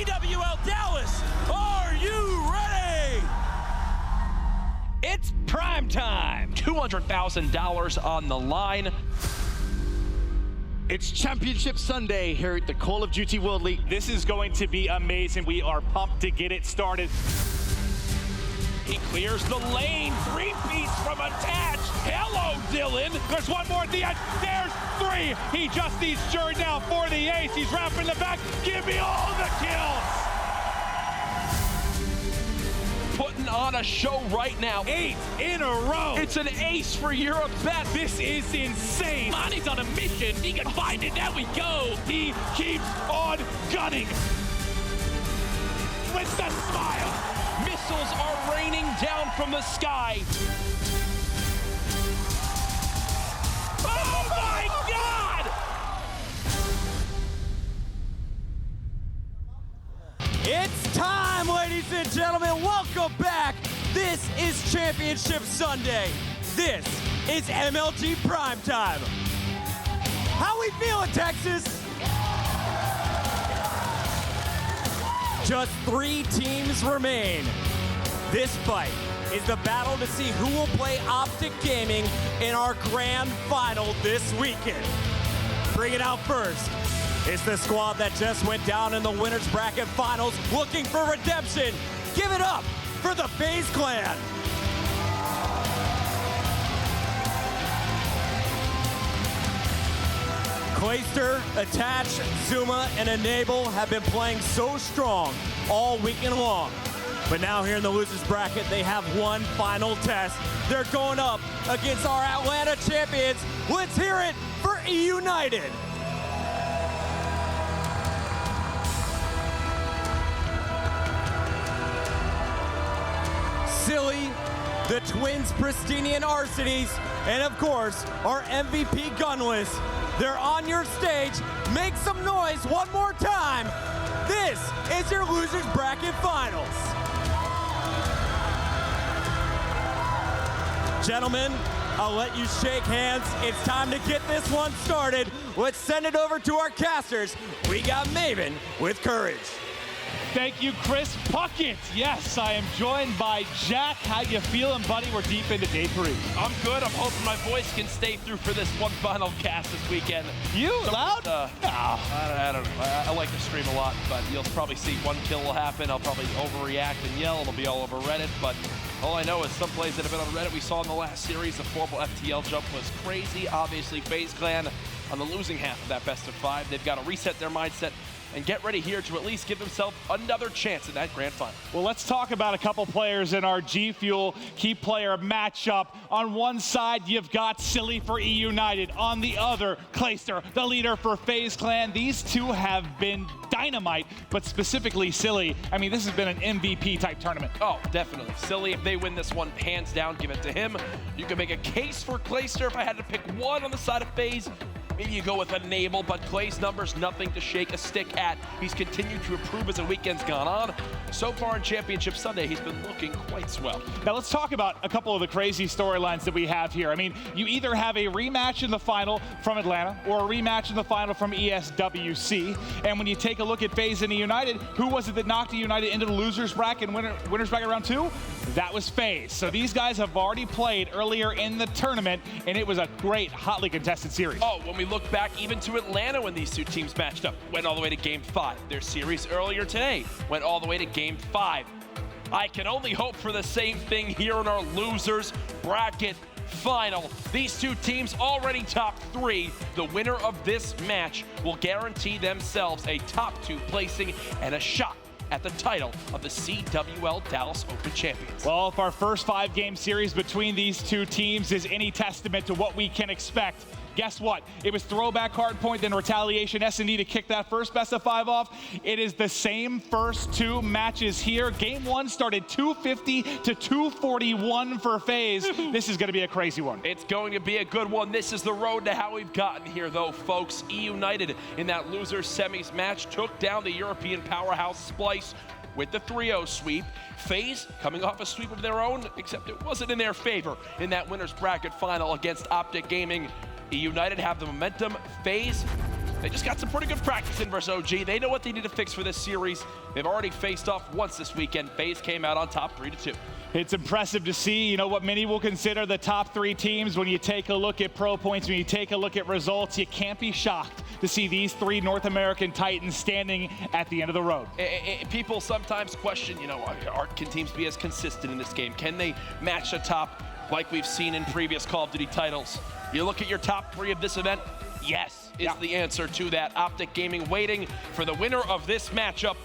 CWL Dallas, are you ready? It's prime time. $200,000 on the line. It's Championship Sunday here at the Call of Duty World League. This is going to be amazing. We are pumped to get it started. He clears the lane. Three-piece from attached. Hello, Dylan. There's one more at the end. There's three. He just needs Jury down for the ace. He's wrapping the back. Give me all the kills. Putting on a show right now. 8 in a row. It's an ace for Europe bet. This is insane. Monty's on a mission. He can find it. There we go. He keeps on gunning. With the smile. Missiles are raining down from the sky. Oh my God! It's time, ladies and gentlemen. Welcome back. This is Championship Sunday. This is MLG Primetime. How we feeling, Texas? Just 3 teams remain. This fight is the battle to see who will play Optic Gaming in our grand final this weekend. Bring it out first. It's the squad that just went down in the winners bracket finals looking for redemption. Give it up for the FaZe clan. Clayster, Attach, Zuma, and Enable have been playing so strong all weekend long. But now here in the losers bracket, they have one final test. They're going up against our Atlanta champions. Let's hear it for eUnited. Silly, the Twins, Pristinian Arcinies, and of course, our MVP Gunless. They're on your stage. Make some noise one more time. This is your losers bracket finals. Gentlemen, I'll let you shake hands. It's time to get this one started. Let's send it over to our casters. We got Maven with Courage. Thank you, Chris Puckett. Yes, I am joined by Jack. How you feeling, buddy? We're deep into day 3. I'm good. I'm hoping my voice can stay through for this one final cast this weekend. You loud? No. I don't know. I like to stream a lot, but you'll probably see one kill will happen. I'll probably overreact and yell. It'll be all over Reddit, but all I know is some plays that have been on Reddit we saw in the last series. The horrible FTL jump was crazy. Obviously, FaZe Clan on the losing half of that best of 5. They've got to reset their mindset and get ready here to at least give themselves another chance in that grand final. Well, let's talk about a couple players in our G Fuel key player matchup. On one side, you've got Silly for eUnited. On the other, Clayster, the leader for FaZe Clan. These two have been dynamite, but specifically Silly. I mean, this has been an MVP type tournament. Oh, definitely. Silly, if they win this one, hands down, give it to him. You can make a case for Clayster if I had to pick one on the side of FaZe. Maybe you go with Enable, but Clay's numbers, nothing to shake a stick at. He's continued to improve as the weekend's gone on. So far in Championship Sunday, he's been looking quite swell. Now let's talk about a couple of the crazy storylines that we have here. I mean, you either have a rematch in the final from Atlanta or a rematch in the final from ESWC. And when you take a look at FaZe and eUnited, who was it that knocked eUnited into the losers bracket and winners bracket round 2? That was FaZe. So these guys have already played earlier in the tournament, and it was a great, hotly contested series. Oh, when we look back even to Atlanta when these two teams matched up, went all the way to Game 5. Their series earlier today went all the way to Game 5. I can only hope for the same thing here in our losers bracket final. These two teams already top 3. The winner of this match will guarantee themselves a top 2 placing and a shot at the title of the CWL Dallas Open Champions. Well, if our first 5-game series between these two teams is any testament to what we can expect, guess what? It was throwback hardpoint, then retaliation S&D to kick that first best of 5 off. It is the same first 2 matches here. Game 1 started 250 to 241 for FaZe. This is going to be a crazy one. It's going to be a good one. This is the road to how we've gotten here, though, folks. eUnited in that loser semis match took down the European powerhouse Splice with the 3-0 sweep. FaZe coming off a sweep of their own, except it wasn't in their favor in that winners bracket final against Optic Gaming. eUnited have the momentum. FaZe They just got some pretty good practice in versus OG. They know what they need to fix for this series. They've already faced off once this weekend. FaZe came out on top 3-2. It's impressive to see, what many will consider the top 3 teams. When you take a look at pro points, when you take a look at results, you can't be shocked to see these 3 North American Titans standing at the end of the road. People sometimes question, can teams be as consistent in this game? Can they match the top like we've seen in previous Call of Duty titles? You look at your top 3 of this event, yes is the answer to that. Optic Gaming waiting for the winner of this matchup.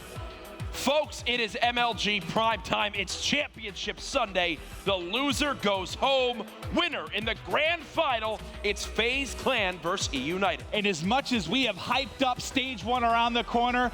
Folks, it is MLG prime time. It's Championship Sunday. The loser goes home. Winner in the grand final, it's FaZe Clan versus eUnited. And as much as we have hyped up Stage 1 around the corner,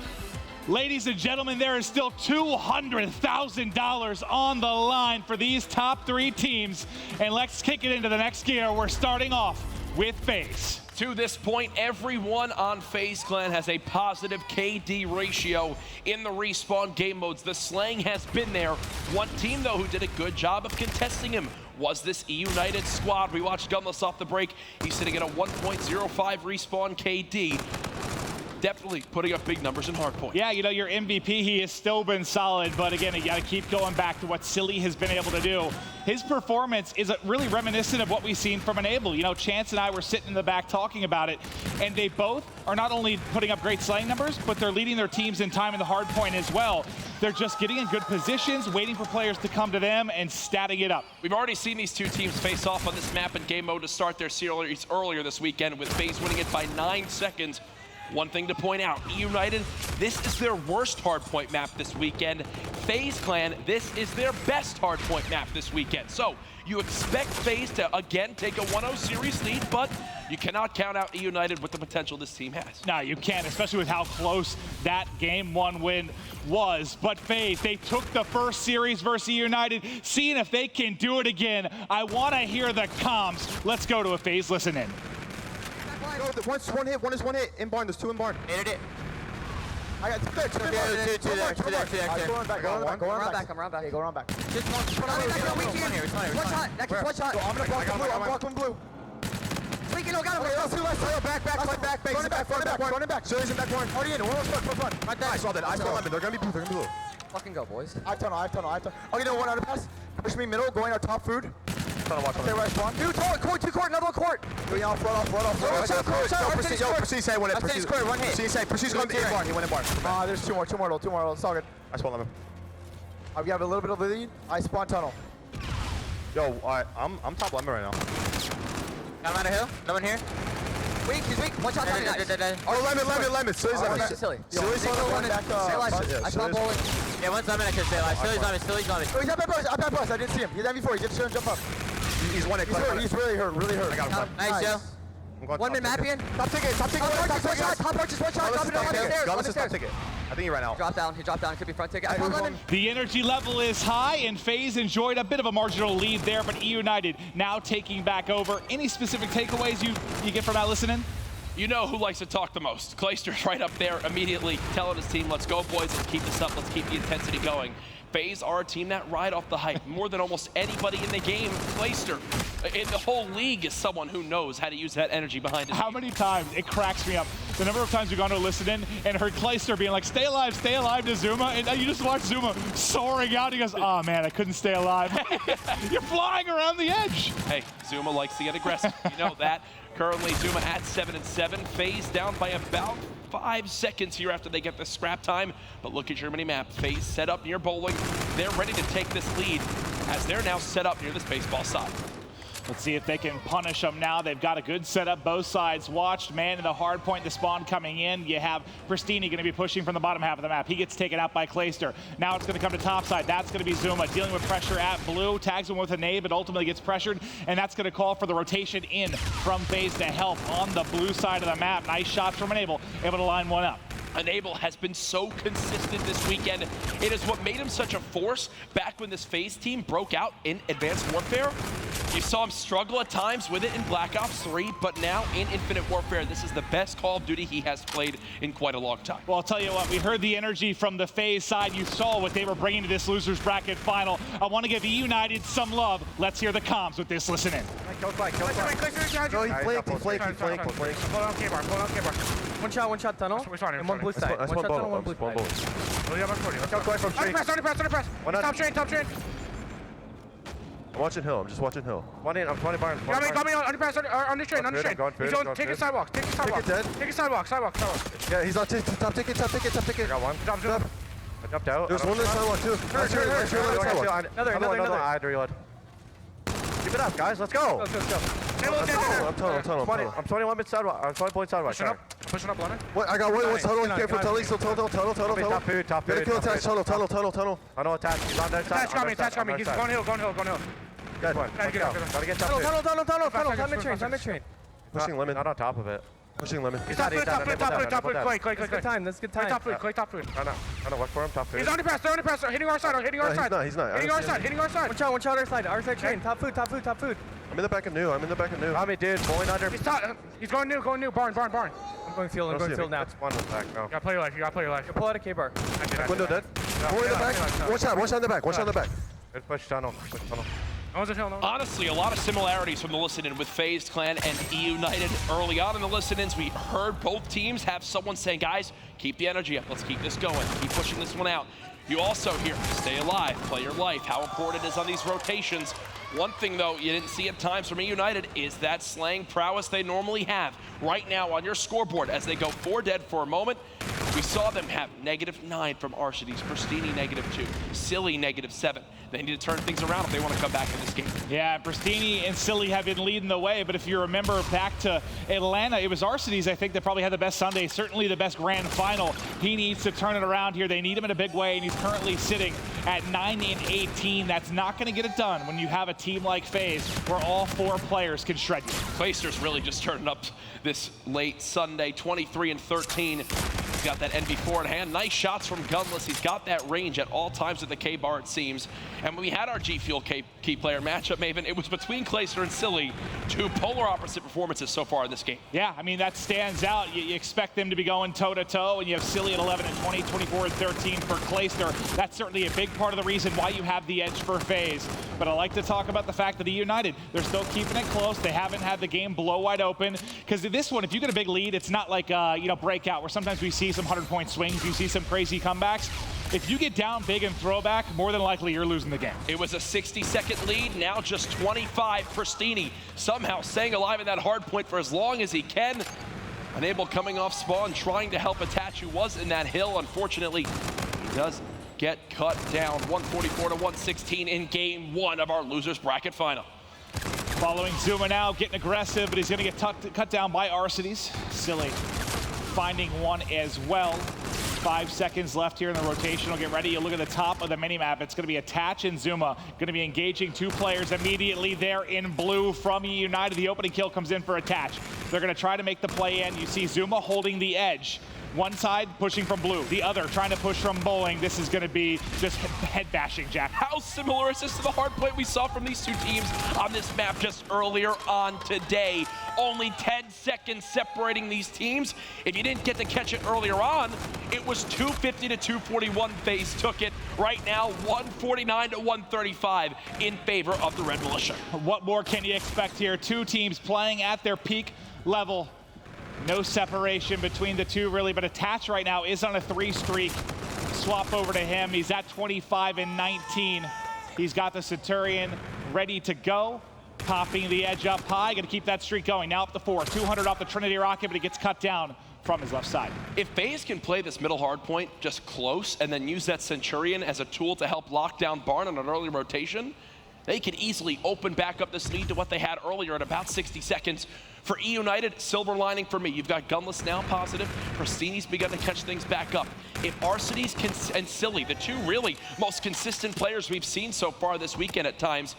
ladies and gentlemen, there is still $200,000 on the line for these top 3 teams. And let's kick it into the next gear. We're starting off with FaZe. To this point, everyone on FaZe Clan has a positive KD ratio in the respawn game modes. The slang has been there. One team, though, who did a good job of contesting him was this eUnited squad. We watched Gunless off the break. He's sitting at a 1.05 respawn KD. Definitely putting up big numbers in hardpoint. Yeah, your MVP, he has still been solid, but again, you gotta keep going back to what Silly has been able to do. His performance is really reminiscent of what we've seen from Enable. Chance and I were sitting in the back talking about it, and they both are not only putting up great slaying numbers, but they're leading their teams in time in the hardpoint as well. They're just getting in good positions, waiting for players to come to them and statting it up. We've already seen these 2 teams face off on this map in game mode to start their series earlier this weekend, with FaZe winning it by 9 seconds. One thing to point out, eUnited, this is their worst hardpoint map this weekend. FaZe Clan, this is their best hardpoint map this weekend. So you expect FaZe to, again, take a 1-0 series lead, but you cannot count out eUnited with the potential this team has. No, you can't, especially with how close that Game 1 win was. But FaZe, they took the first series versus eUnited, seeing if they can do it again. I want to hear the comms. Let's go to a FaZe listen in. One is one hit. In barn, there's 2 in barn. Hit it. I got 2 there. Two there. Go around back. I'm around back. Hey, go around back. Just one here. One shot. Next one shot. I'm gonna block from blue. I'm blocking blue. Leaking, no, got him. Back. Running back. Shirley's in back one. Already in. One front. Right there. I saw that. I saw lemon. They're gonna be blue. Fucking go, boys. I have tunnel. Okay, no, one out of pass. Push me middle, going our top food. Okay, right spawn. 2 court, another one court. Run off. Proceed, say one hit. Proceed square, one hit. Proceed's going in barn. He went in barn. There's 2 more. It's all good. I spawn lemon. We have a little bit of a lead. I spawn tunnel. Yo, I'm top lemon right now. Got him out of hill. No one here. Weak, he's weak. One shot. Oh, lemon. Silly's lemon. Silly's lemon. I spawn bowling. Yeah, one's lemon. I could say like Silly's lemon. Oh, he's up at bus. I didn't see him. He's MV4. He gets to jump up. He's one hit. He's really hurt. I got him. Nice, Joe. One mid map in. Top ticket. Top arches, one shot. Gunless is top ticket. I think he ran out. He dropped down. Could be front ticket. The energy level is high, and FaZe enjoyed a bit of a marginal lead there, but eUnited now taking back over. Any specific takeaways you get from that listening? You know who likes to talk the most. Clayster's right up there immediately telling his team, let's go, boys, let's keep this up, let's keep the intensity going. FaZe are a team that ride off the hype more than almost anybody in the game. Clayster in the whole league is someone who knows how to use that energy behind it. How many times, it cracks me up, the number of times we've gone to listen in and heard Clayster being like, stay alive to Zuma, and you just watch Zuma soaring out. He goes, oh man, I couldn't stay alive. You're flying around the edge. Hey, Zuma likes to get aggressive. You know that. Currently, Zuma at 7-7. FaZe down by about 5 seconds here after they get the scrap time. But look at your mini-map. FaZe set up near bowling. They're ready to take this lead as they're now set up near this baseball side. Let's see if they can punish them now. They've got a good setup, both sides watched. Man in the hard point, the spawn coming in. You have Pristini going to be pushing from the bottom half of the map. He gets taken out by Clayster. Now it's going to come to top side. That's going to be Zuma dealing with pressure at blue. Tags him with a nade, but ultimately gets pressured. And that's going to call for the rotation in from FaZe to help on the blue side of the map. Nice shots from Enable, able to line one up. Enable has been so consistent this weekend. It is what made him such a force back when this FaZe team broke out in Advanced Warfare. You saw him struggle at times with it in Black Ops 3, but now in Infinite Warfare, this is the best Call of Duty he has played in quite a long time. Well, I'll tell you what, we heard the energy from the FaZe side. You saw what they were bringing to this losers bracket final. I want to give eUnited some love. Let's hear the comms with this. Listen in. Kill fight. He flaked. Pull down K-bar. One shot tunnel. And one blue side. One shot tunnel, one blue side. Watch out, going from street. Underpass. Top train. I'm watching hill. I'm just watching hill. I'm 20 barn. Got me on underpass, on the train. He's on, take a sidewalk. Take a sidewalk. Yeah, he's on top ticket. I got one. I jumped out. There's one on the sidewalk too. Another. I had to reload. Keep it up, guys. Let's go. I'm tunnel. I'm 21 mid sidewalk. I'm 20 point sidewalk. Pushing up, Leonard. What? I got one tunnel. Careful, tunnel. Top food. Gotta kill attach tunnel. I know attach. He's on that side. Attach got me. He's going hill. Good. Gotta get top food. Tunnel mid-train. Pushing lemon. Not on top of it. Pushing lemon. He's top food. Clay. That's good time. Clay top food. I know. Work for him. Top food. He's underpass. Hitting our side. He's not. Hitting our side. One shot our side train. Top food. I'm in the back of new. I'm in, dude. Bowling under. He's going new. Barn. I'm going field now. Spawn in the back now. You gotta play your life. Pull out a K-bar. Window dead. One in the back. One shot in the back. Good push tunnel. No one's at hill, no. Honestly, a lot of similarities from the listen-in with FaZe Clan and eUnited. Early on in the listen-ins, we heard both teams have someone saying, guys, keep the energy up. Let's keep this going. Keep pushing this one out. You also hear, stay alive, play your life, how important it is on these rotations. One thing, though, you didn't see at times from eUnited is that slaying prowess they normally have. Right now on your scoreboard, as they go 4 dead for a moment, we saw them have -9 from Arcides, Pristini -2, Silly -7. They need to turn things around if they want to come back in this game. Yeah, Pristini and Silly have been leading the way, but if you remember back to Atlanta, it was Arcides, I think, that probably had the best Sunday, certainly the best grand final. He needs to turn it around here. They need him in a big way, and he's currently sitting at 9-18. That's not going to get it done when you have a team like FaZe where all 4 players can shred you. Clayster's really just turning up this late Sunday, 23-13. He's got that NV4 in hand. Nice shots from Gunless. He's got that range at all times at the K-bar, it seems. And when we had our G Fuel key player matchup, Maven, it was between Clayster and Silly. 2 polar opposite performances so far in this game. Yeah, I mean, that stands out. You expect them to be going toe-to-toe, and you have Silly at 11-20, 24-13 for Clayster. That's certainly a big part of the reason why you have the edge for FaZe. But I like to talk about the fact that eUnited, they're still keeping it close. They haven't had the game blow wide open. Because this one, if you get a big lead, it's not like, breakout, where sometimes we see some 100-point swings, you see some crazy comebacks. If you get down big in throwback, more than likely you're losing the game. It was a 60-second lead, now just 25. Pristini somehow staying alive in that hard point for as long as he can. Unable coming off spawn, trying to help attach who was in that hill. Unfortunately, he does get cut down. 144-116 in game 1 of our losers bracket final. Following Zuma now, getting aggressive, but he's going to get cut down by Arcides. Silly finding one as well. 5 seconds left here in the rotation. Get ready. You look at the top of the minimap. It's going to be Attach and Zuma. Going to be engaging 2 players immediately there in blue from eUnited. The opening kill comes in for Attach. They're going to try to make the play in. You see Zuma holding the edge. One side pushing from blue, the other trying to push from bowling. This is going to be just head bashing, Jack. How similar is this to the hard point we saw from these 2 teams on this map just earlier on today? Only 10 seconds separating these teams. If you didn't get to catch it earlier on, it was 250-241. FaZe took it. Right now, 149-135 in favor of the Red Militia. What more can you expect here? 2 teams playing at their peak level. No separation between the 2 really, but Attach right now is on a 3 streak. Swap over to him. He's at 25-19. He's got the Centurion ready to go. Popping the edge up high, gonna keep that streak going. Now up to 4, 200 off the Trinity Rocket, but he gets cut down from his left side. If FaZe can play this middle hard point just close and then use that Centurion as a tool to help lock down Barn on an early rotation, they could easily open back up this lead to what they had earlier at about 60 seconds. For eUnited, silver lining for me. You've got Gunless now positive. Pristini's begun to catch things back up. If Arcides and Silly, the 2 really most consistent players we've seen so far this weekend at times,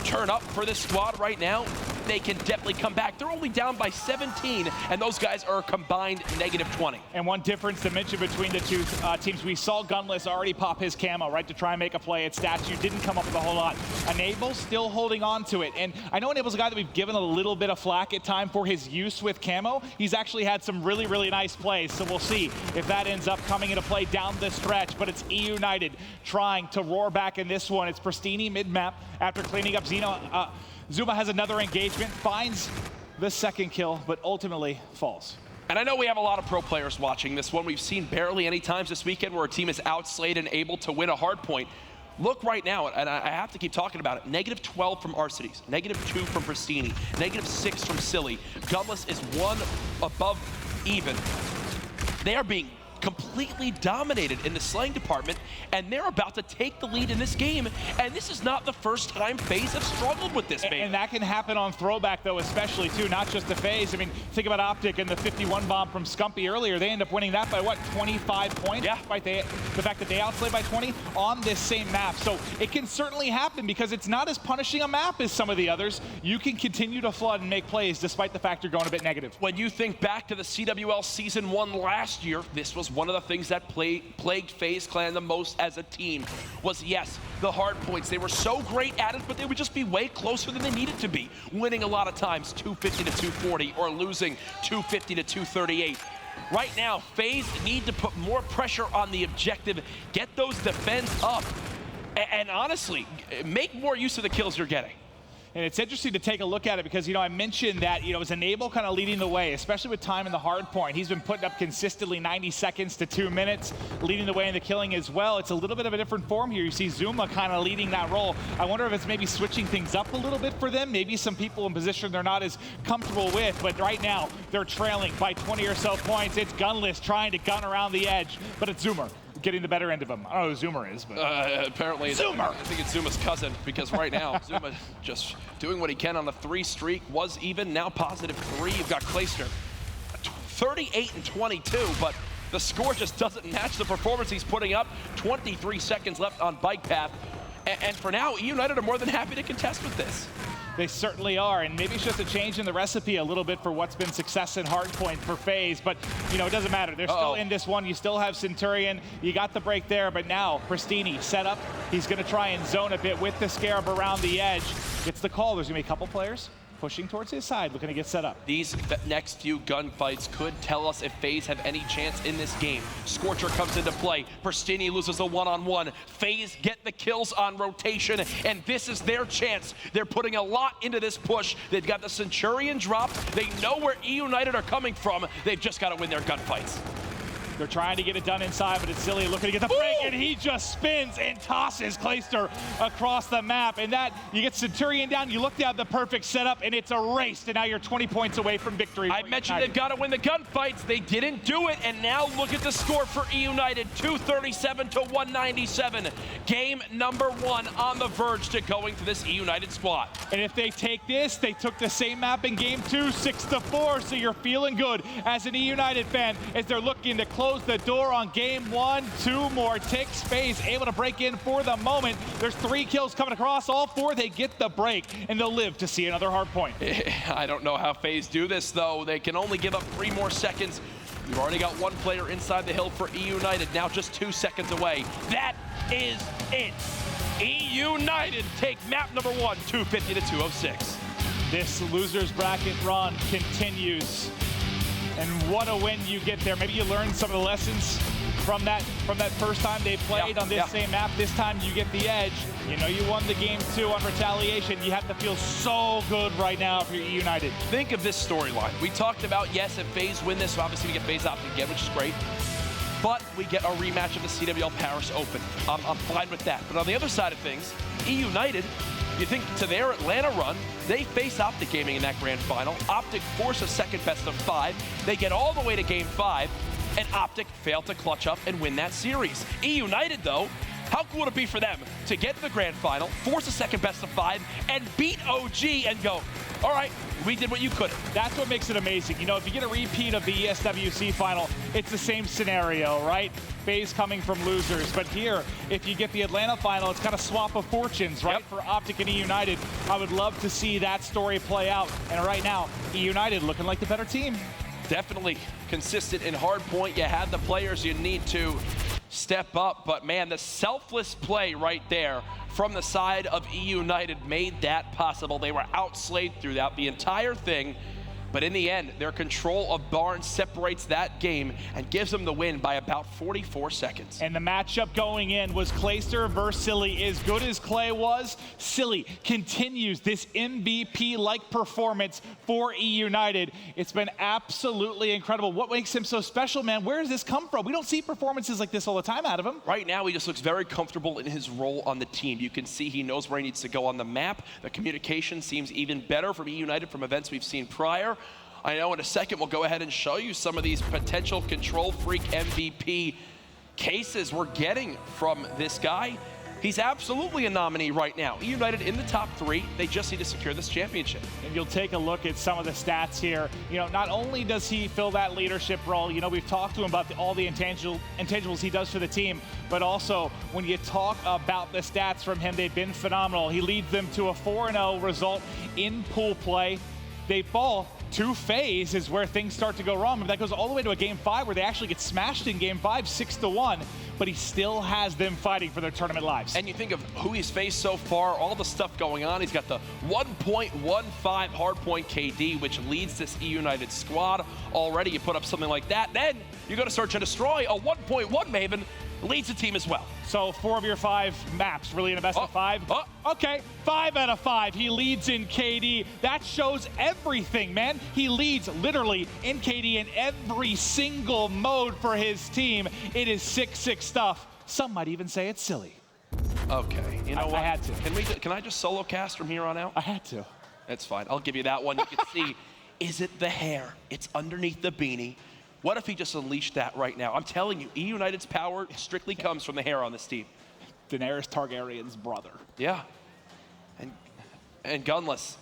turn up for this squad right now, they can definitely come back. They're only down by 17, and those guys are combined -20. And one difference to mention between the 2 teams, we saw Gunless already pop his camo, right, to try and make a play at Statue. Didn't come up with a whole lot. Enable still holding on to it. And I know Enable's a guy that we've given a little bit of flack at time for his use with camo. He's actually had some really, really nice plays, so we'll see if that ends up coming into play down the stretch. But it's eUnited trying to roar back in this one. It's Pristini mid-map after cleaning up Zeno. Zuma has another engagement, finds the 2nd kill, but ultimately falls. And I know we have a lot of pro players watching this one. We've seen barely any times this weekend where a team is outslayed and able to win a hard point. Look right now, and I have to keep talking about it. -12 from Arcides, -2 from Pristini, -6 from Silly. Gunless is 1 above even. They are being completely dominated in the slaying department, and they're about to take the lead in this game, and this is not the first time FaZe have struggled with this, baby. And that can happen on throwback, though, especially, too, not just the FaZe. I mean, think about Optic and the 51 bomb from Scumpy earlier. They end up winning that by, what, 25 points? Yeah. Despite the fact that they outslayed by 20 on this same map. So it can certainly happen because it's not as punishing a map as some of the others. You can continue to flood and make plays despite the fact you're going a bit negative. When you think back to the CWL Season 1 last year, this was one of the things that plagued FaZe Clan the most as a team was, yes, the hard points. They were so great at it, but they would just be way closer than they needed to be, winning a lot of times 250 to 240 or losing 250 to 238. Right now, FaZe need to put more pressure on the objective, get those defense up, and honestly, make more use of the kills you're getting. And it's interesting to take a look at it because, I mentioned that, it was Enable kind of leading the way, especially with time in the hard point. He's been putting up consistently 90 seconds to 2 minutes, leading the way in the killing as well. It's a little bit of a different form here. You see Zuma kind of leading that role. I wonder if it's maybe switching things up a little bit for them. Maybe some people in position they're not as comfortable with, but right now they're trailing by 20 or so points. It's Gunless trying to gun around the edge, but it's Zoomer getting the better end of him. I don't know who Zoomer is, but... apparently, Zoomer! I think it's Zuma's cousin, because right now, Zuma just doing what he can on the 3 streak, was even, now +3. You've got Clayster, 38 and 22, but the score just doesn't match the performance he's putting up. 23 seconds left on bike path, and for now, eUnited are more than happy to contest with this. They certainly are, and maybe it's just a change in the recipe a little bit for what's been success in hardpoint for FaZe, but it doesn't matter. They're still in this one. You still have Centurion. You got the break there, but now Pristini set up. He's going to try and zone a bit with the Scarab around the edge. Gets the call. There's going to be a couple players pushing towards his side, looking to get set up. These next few gunfights could tell us if FaZe have any chance in this game. Scorcher comes into play. Pristini loses a one-on-one. FaZe get the kills on rotation, and this is their chance. They're putting a lot into this push. They've got the Centurion drop. They know where eUnited are coming from. They've just got to win their gunfights. They're trying to get it done inside, but it's Silly looking to get the break, and he just spins and tosses Clayster across the map. And that, you get Centurion down, you look down the perfect setup, and it's erased, and now you're 20 points away from victory. I mentioned they've got to win the gunfights. They didn't do it, and now look at the score for eUnited, 237 to 197. Game number 1 on the verge to going to this eUnited squad. And if they take this, they took the same map in game 2, 6-4, so you're feeling good as an eUnited fan as they're looking to close the door on game 1. 2 more ticks. FaZe able to break in for the moment. There's 3 kills coming across. All 4, they get the break, and they'll live to see another hard point. I don't know how FaZe do this, though. They can only give up 3 more seconds. You've already got 1 player inside the hill for eUnited, now just 2 seconds away. That is it. eUnited take map number 1, 250 to 206. This loser's bracket run continues. And what a win you get there. Maybe you learned some of the lessons from that first time they played on this same map. This time you get the edge. You won the game 2 on retaliation. You have to feel so good right now if you're eUnited. Think of this storyline. We talked about, yes, if FaZe win this, obviously we get FaZe Optic again, which is great. But we get a rematch of the CWL Paris Open. I'm fine with that. But on the other side of things, eUnited, you think to their Atlanta run, they face Optic Gaming in that grand final. Optic force a second best of 5. They get all the way to game 5, and Optic fail to clutch up and win that series. eUnited, though, how cool would it be for them to get to the grand final, force a second best of 5, and beat OG and go, all right, we did what you couldn't. That's what makes it amazing. If you get a repeat of the ESWC final, it's the same scenario, right? FaZe coming from losers. But here, if you get the Atlanta final, it's kind of swap of fortunes, right? For Optic and eUnited. I would love to see that story play out. And right now, eUnited looking like the better team. Definitely consistent in hard point. You have the players you need to step up. But man, the selfless play right there from the side of eUnited made that possible. They were outslayed throughout the entire thing. But in the end, their control of Barnes separates that game and gives them the win by about 44 seconds. And the matchup going in was Clayster versus Silly. As good as Clay was, Silly continues this MVP-like performance for eUnited. It's been absolutely incredible. What makes him so special, man? Where does this come from? We don't see performances like this all the time out of him. Right now, he just looks very comfortable in his role on the team. You can see he knows where he needs to go on the map. The communication seems even better from eUnited from events we've seen prior. I know in a second we'll go ahead and show you some of these potential control freak MVP cases we're getting from this guy. He's absolutely a nominee right now. eUnited in the top 3. They just need to secure this championship. And you'll take a look at some of the stats here. You know, not only does he fill that leadership role, you know, we've talked to him about all the intangibles he does for the team, but also when you talk about the stats from him, they've been phenomenal. He leads them to a 4-0 result in pool play. They fall to FaZe is where things start to go wrong. But that goes all the way to a game 5 where they actually get smashed in game 5, 6-1. But he still has them fighting for their tournament lives. And you think of who he's faced so far, all the stuff going on. He's got the 1.15 hardpoint KD, which leads this eUnited squad. Already you put up something like that. Then you go to search and destroy. A 1.1 Maven leads the team as well. So 4 of your 5 maps really in a best of 5? Okay, 5 out of 5. He leads in KD. That shows everything, man. He leads literally in KD in every single mode for his team. It is 6-6 stuff. Some might even say it's silly. Okay, you know what? I had to. Can I just solo cast from here on out? I had to. That's fine. I'll give you that one. You can see, is it the hair? It's underneath the beanie. What if he just unleashed that right now? I'm telling you, eUnited's power strictly comes from the hair on this team. Daenerys Targaryen's brother. Yeah. And gunless.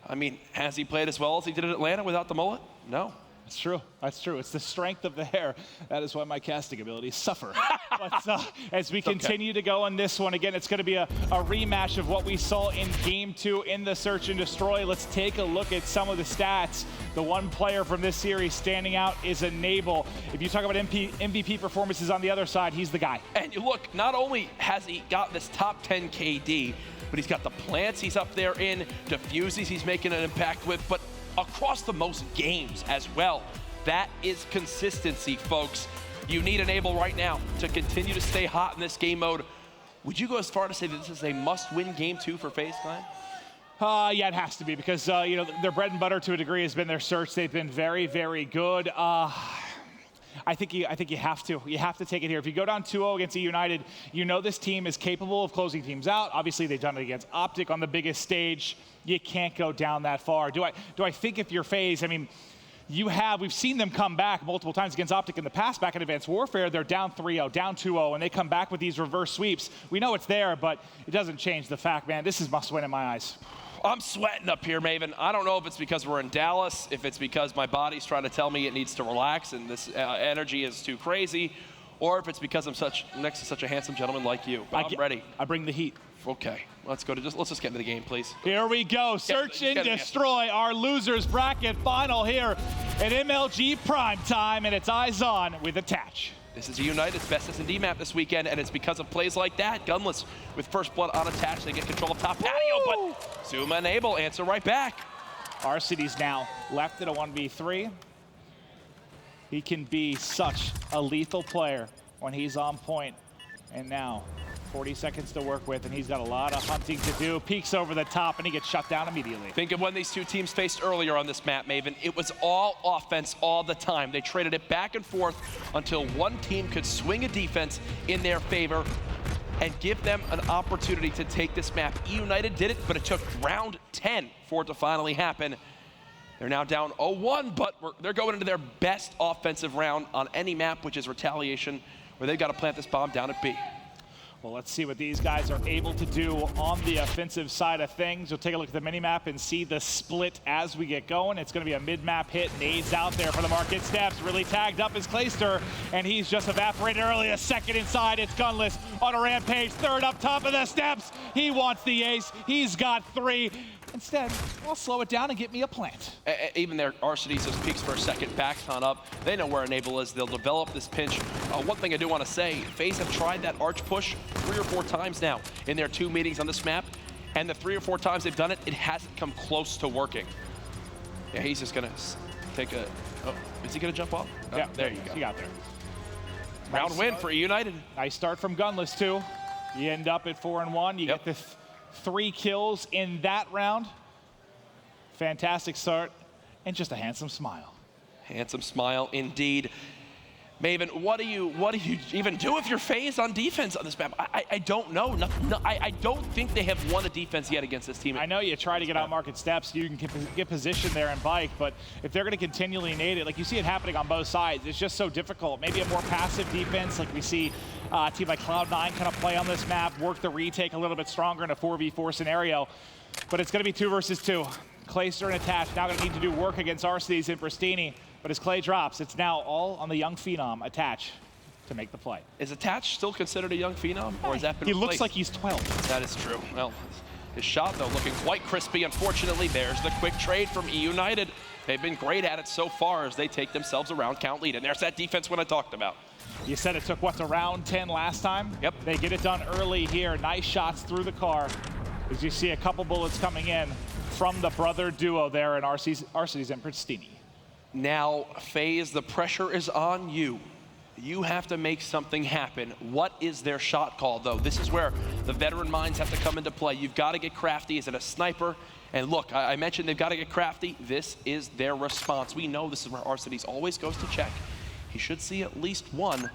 I mean, has he played as well as he did in Atlanta without the mullet? No. That's true. That's true. It's the strength of the hair. That is why my casting abilities suffer. But as we continue to go on this one, again, it's going to be a rematch of what we saw in Game 2 in the Search and Destroy. Let's take a look at some of the stats. The one player from this series standing out is Enable. If you talk about MVP performances on the other side, he's the guy. And you look, not only has he got this top 10 KD, but he's got the plants he's up there in, diffuses he's making an impact with, but across the most games as well. That is consistency, folks. You need Enable right now to continue to stay hot in this game mode. Would you go as far to say that this is a must-win Game 2 for FaZe Clan? Yeah, it has to be because, you know, their bread and butter to a degree has been their search. They've been very, very good. I think you have to. You have to take it here. If you go down 2-0 against eUnited, you know this team is capable of closing teams out. Obviously, they've done it against Optic on the biggest stage. You can't go down that far. Do I think if you're FaZe, I mean, we've seen them come back multiple times against Optic in the past. Back in Advanced Warfare, they're down 3-0, down 2-0, and they come back with these reverse sweeps. We know it's there, but it doesn't change the fact, man, this is must-win in my eyes. I'm sweating up here, Maven. I don't know if it's because we're in Dallas, if it's because my body's trying to tell me it needs to relax and this energy is too crazy, or if it's because I'm next to such a handsome gentleman like you. But I'm ready. I bring the heat. Okay, let's just get into the game, please. Here we go. Search and Destroy, our losers bracket final here at MLG Prime Time, and it's eyes on with Attach. This is eUnited's best S&D map this weekend, and it's because of plays like that. Gunless with first blood on Attach. They get control of top patio, but Zuma and Enable answer right back. Arcity's now left at a 1v3. He can be such a lethal player when he's on point. And now 40 seconds to work with, and he's got a lot of hunting to do. Peeks over the top, and he gets shut down immediately. Think of when these two teams faced earlier on this map, Maven. It was all offense all the time. They traded it back and forth until one team could swing a defense in their favor and give them an opportunity to take this map. eUnited did it, but it took round 10 for it to finally happen. They're now down 0-1, but they're going into their best offensive round on any map, which is Retaliation, where they've got to plant this bomb down at B. Well, let's see what these guys are able to do on the offensive side of things. We'll take a look at the mini-map and see the split as we get going. It's going to be a mid-map hit. Nades out there for the market steps. Really tagged up is Clayster, and he's just evaporated early. A second inside. It's Gunless on a rampage. Third up top of the steps. He wants the ace. He's got 3. Instead, I'll slow it down and get me a plant. Even their Arcity just peeks for a second, backs on up. They know where Enable is. They'll develop this pinch. One thing I do want to say, FaZe have tried that arch push 3 or 4 times now in their 2 meetings on this map. And the 3 or 4 times they've done it, it hasn't come close to working. Yeah, he's just gonna take a, oh, is he gonna jump off? Oh, Yeah, there you go. You got there. Round Nice win start. for eUnited. Nice start from Gunless, too. You end up at 4-1. You get the 3 kills in that round. Fantastic start, and just a handsome smile. Handsome smile indeed. Maven, what do you even do if you're FaZe on defense on this map? I don't know. I don't think they have won a defense yet against this team. I know you try to get out market steps, you can get position there and bike, but if they're going to continually nade it, like you see it happening on both sides, it's just so difficult. Maybe a more passive defense, like we see a team like Cloud9 kind of play on this map, work the retake a little bit stronger in a 4v4 scenario, but it's going to be 2 versus 2. Clayster and Attach now going to need to do work against Arcades and Pristini. But as Clay drops, it's now all on the young phenom, Attach, to make the play. Is Attach still considered a young phenom, or has that been He replaced? looks like he's 12. That is true. Well, his shot, though, looking quite crispy. Unfortunately, there's the quick trade from eUnited. They've been great at it so far as they take themselves a round count lead. And there's that defense when I talked about. You said it took, what, to round 10 last time? Yep. They get it done early here. Nice shots through the car. As you see a couple bullets coming in from the brother duo there in Arcades and Pristini. Now, FaZe, the pressure is on you. You have to make something happen. What is their shot call, though? This is where the veteran minds have to come into play. You've got to get crafty. Is it a sniper? And look, I mentioned they've got to get crafty. This is their response. We know this is where Arcades always goes to check. He should see at least one.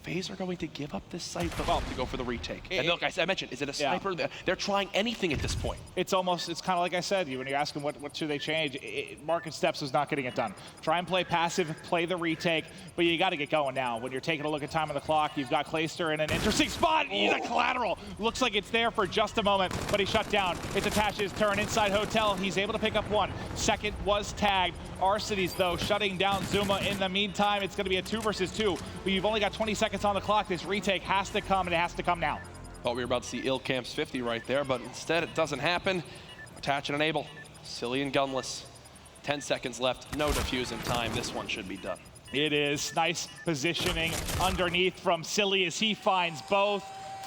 FaZe are going to give up this site to go for the retake. And look, I mentioned, is it a sniper? Yeah. They're trying anything at this point. It's kind of like I said, when you ask them what should they change, market steps is not getting it done. Try and play passive, play the retake, but you got to get going now. When you're taking a look at time on the clock, you've got Clayster in an interesting spot. He's a collateral. Looks like it's there for just a moment, but he shut down. It's Attach's turn inside Hotel. He's able to pick up one. Second was tagged. Arcades, though, shutting down Zuma. In the meantime, it's going to be a 2 versus 2, but you've only got 20 seconds on the clock. This retake has to come, and it has to come now. Thought we were about to see Ilcamp's 50 right there, but instead it doesn't happen. Attach and enable. Silly and Gunless. 10 seconds left. No defusing time. This one should be done. It is. Nice positioning underneath from Silly as he finds both.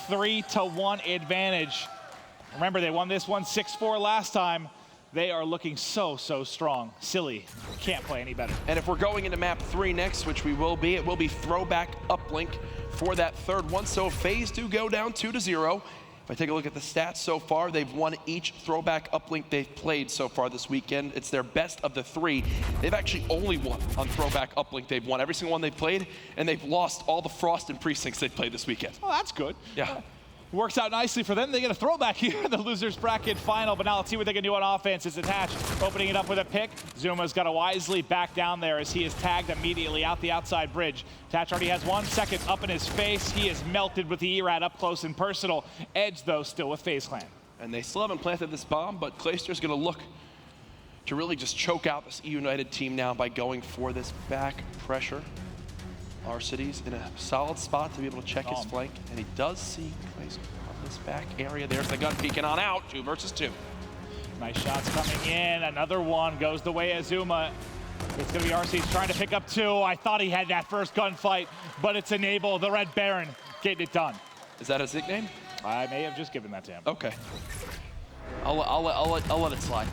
3-1 advantage. Remember, they won this one 6-4 last time. They are looking so strong. Silly can't play any better. And if we're going into map 3 next, which we will be, it will be throwback uplink for that third one. So FaZe do go down 2-0. If I take a look at the stats so far, they've won each throwback uplink they've played so far this weekend. It's their best of the 3. They've actually only won on throwback uplink. They've won every single one they've played, and they've lost all the Frost and Precincts they've played this weekend. Oh, that's good. Yeah. Works out nicely for them. They get a throwback here in the losers bracket final, but now let's see what they can do on offense. It's Attach opening it up with a pick. Zuma's got to wisely back down there as he is tagged immediately out the outside bridge. Attach already has 1 second up in his face. He is melted with the ERAD up close and personal. Edge, though, still with FaZe Clan. And they still haven't planted this bomb, but Clayster's going to look to really just choke out this eUnited team now by going for this back pressure. Arcades in a solid spot to be able to check his flank, and he does see Clayster on this back area. There's the gun peeking on out, 2 versus 2. Nice shots coming in. Another one goes the way of Zuma. It's going to be Arcades trying to pick up 2. I thought he had that first gunfight, but it's Enable, the Red Baron, getting it done. Is that his nickname? I may have just given that to him. Okay. I'll let it slide.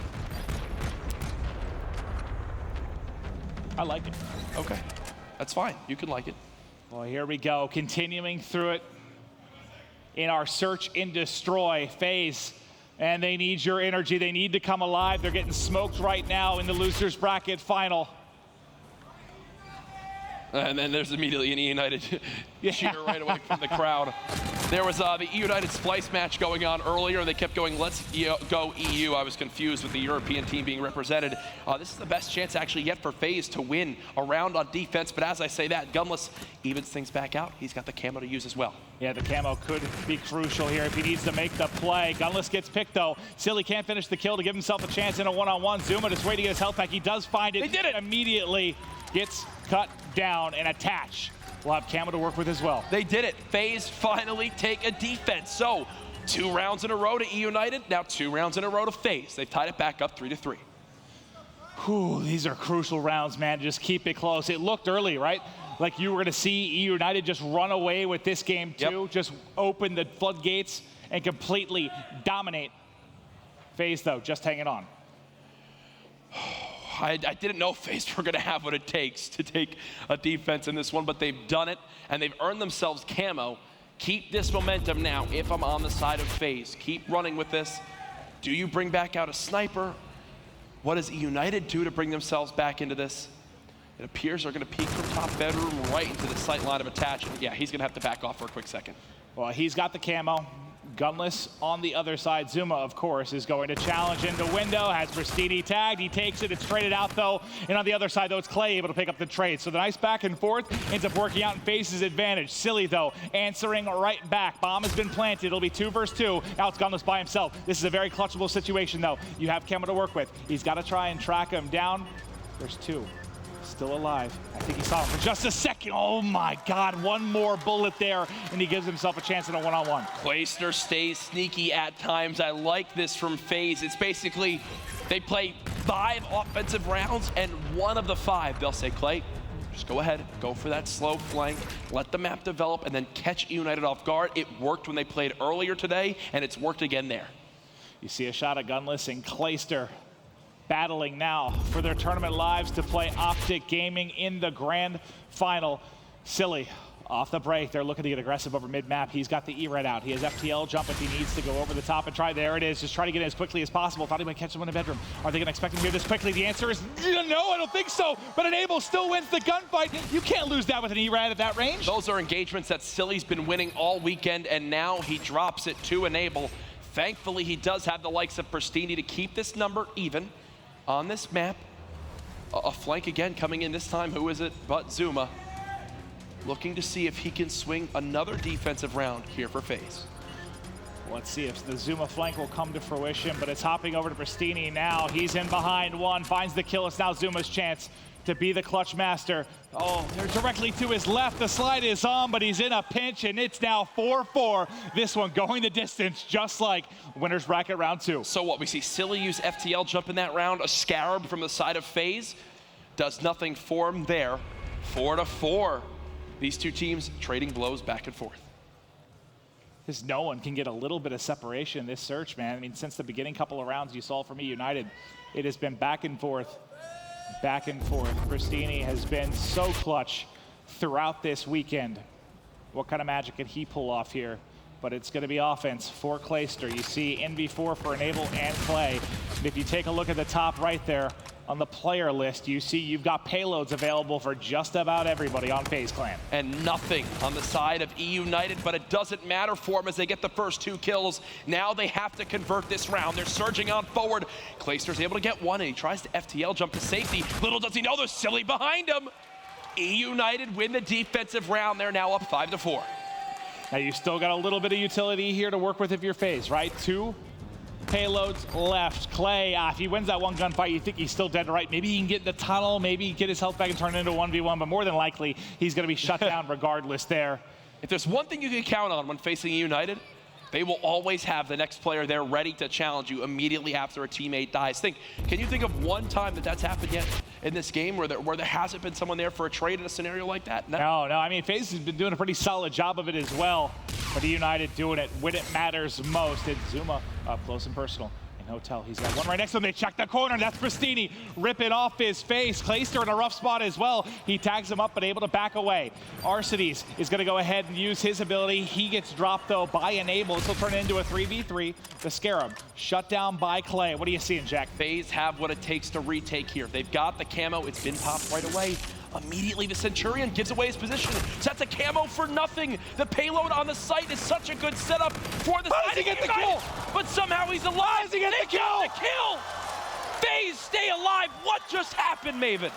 I like it. Okay. That's fine. You can like it. Well, here we go. Continuing through it in our search and destroy phase. And they need your energy. They need to come alive. They're getting smoked right now in the losers bracket final. And then there's immediately an eUnited cheer right away from the crowd. There was the eUnited Splice match going on earlier, and they kept going, let's go EU. I was confused with the European team being represented. This is the best chance actually yet for FaZe to win a round on defense, but as I say that, Gunless evens things back out. He's got the camo to use as well. Yeah, the camo could be crucial here if he needs to make the play. Gunless gets picked, though. Silly can't finish the kill to give himself a chance in a one-on-one. Zuma just waiting to get his health back. He does find it. They did it! Immediately gets cut down, and Attach will have camo to work with as well. They did it. FaZe finally take a defense. So 2 rounds in a row to eUnited, now 2 rounds in a row to FaZe. They've tied it back up 3-3. Whew, these are crucial rounds, man. Just keep it close. It looked early, right? Like you were going to see eUnited just run away with this game too. Yep. Just open the floodgates and completely dominate. FaZe, though, just hanging on. I didn't know FaZe were going to have what it takes to take a defense in this one, but they've done it, and they've earned themselves camo. Keep this momentum now if I'm on the side of FaZe. Keep running with this. Do you bring back out a sniper? What does eUnited do to bring themselves back into this? It appears they're going to peek from top bedroom right into the sight line of attach. Yeah, he's going to have to back off for a quick second. Well, he's got the camo. Gunless on the other side. Zuma, of course, is going to challenge into window. Has Pristini tagged. He takes it. It's traded out, though. And on the other side, though, it's Clay able to pick up the trade. So the nice back and forth ends up working out in FaZe's advantage. Silly, though, answering right back. Bomb has been planted. It'll be 2 versus 2. Now it's Gunless by himself. This is a very clutchable situation, though. You have camo to work with. He's got to try and track him down. There's 2. Still alive. I think he saw him for just a second. Oh my God, one more bullet there, and he gives himself a chance in a one-on-one. Clayster stays sneaky at times. I like this from FaZe. It's basically, they play 5 offensive rounds, and 1 of the 5, they'll say, Clay, just go ahead, go for that slow flank, let the map develop, and then catch eUnited off guard. It worked when they played earlier today, and it's worked again there. You see a shot at Gunless and Clayster battling now for their tournament lives to play Optic Gaming in the grand final. Silly off the break. They're looking to get aggressive over mid-map. He's got the E-Red out. He has FTL jump if he needs to go over the top and try. There it is. Just try to get it as quickly as possible. Thought he might catch someone in the bedroom. Are they going to expect him here this quickly? The answer is no, I don't think so. But Enable still wins the gunfight. You can't lose that with an E-Red at that range. Those are engagements that Silly's been winning all weekend, and now he drops it to Enable. Thankfully, he does have the likes of Pristini to keep this number even on this map. A flank again coming in this time. Who is it but Zuma? Looking to see if he can swing another defensive round here for FaZe. Let's see if the Zuma flank will come to fruition, but it's hopping over to Pristini now. He's in behind 1, finds the kill. It's now Zuma's chance to be the clutch master. Oh, they're directly to his left. The slide is on, but he's in a pinch, and it's now 4-4. This one going the distance, just like winner's bracket round 2. So what, we see Silly use FTL jump in that round. A Scarab from the side of FaZe does nothing for him there. 4-4. These 2 teams trading blows back and forth. Because no one can get a little bit of separation in this search, man. I mean, since the beginning couple of rounds you saw from eUnited, it has been back and forth. Back and forth. Pristini has been so clutch throughout this weekend. What kind of magic can he pull off here? But it's going to be offense for Clayster. You see NV4 for Enable and Clay. And if you take a look at the top right there on the player list, you see you've got payloads available for just about everybody on FaZe Clan. And nothing on the side of eUnited, but it doesn't matter for them as they get the first 2 kills. Now they have to convert this round. They're surging on forward. Clayster's able to get 1, and he tries to FTL jump to safety. Little does he know there's Silly behind him. eUnited win the defensive round. They're now up 5-4. Now you still got a little bit of utility here to work with if you're FaZe, right? 2 payloads left. Clay, if he wins that 1 gunfight, you think he's still dead to right. Maybe he can get in the tunnel, maybe get his health back and turn it into a 1v1, but more than likely, he's going to be shut down regardless there. If there's one thing you can count on when facing eUnited, they will always have the next player there ready to challenge you immediately after a teammate dies. Can you think of one time that that's happened yet in this game where there hasn't been someone there for a trade in a scenario like that? No. I mean, FaZe has been doing a pretty solid job of it as well. But eUnited doing it when it matters most. It's Zuma up close and personal. In Hotel, he's got 1 right next to him. They check the corner. That's Pristini ripping off his face. Clayster in a rough spot as well. He tags him up, but able to back away. Arcides is going to go ahead and use his ability. He gets dropped, though, by Enable. This will turn it into a 3v3. The Scarab shut down by Clay. What are you seeing, Jack? FaZe have what it takes to retake here. They've got the camo. It's been popped right away. Immediately, the Centurion gives away his position. Sets a camo for nothing. The payload on the site is such a good setup for the side. How does he get the kill? But somehow he's alive. How does he get the kill? FaZe stay alive. What just happened, Maven?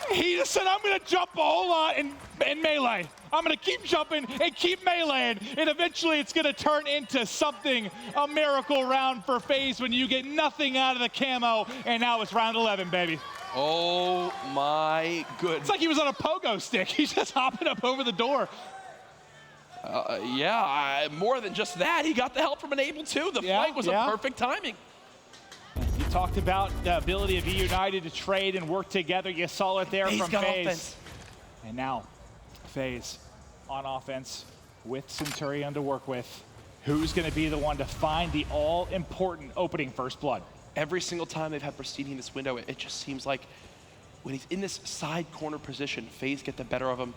He just said, I'm going to jump a whole lot in melee. I'm going to keep jumping and keep meleeing. And eventually it's going to turn into something, a miracle round for FaZe when you get nothing out of the camo. And now it's round 11, baby. Oh my goodness. It's like he was on a pogo stick. He's just hopping up over the door. More than just that, he got the help from Enable too. The flank was a perfect timing. You talked about the ability of eUnited to trade and work together. You saw it there from FaZe. Offense. And now, FaZe on offense with Centurion to work with. Who's going to be the one to find the all-important opening first blood? Every single time they've had Pristini in this window, it just seems like when he's in this side corner position, FaZe get the better of him.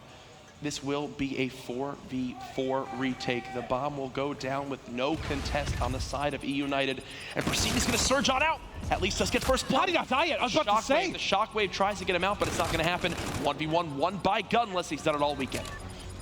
This will be a 4v4 retake. The bomb will go down with no contest on the side of eUnited. And Pristini's gonna surge on out. At least let's get first blood. How did he not die yet? I was about to say. The Shockwave tries to get him out, but it's not gonna happen. 1v1 won by Gunless. He's done it all weekend.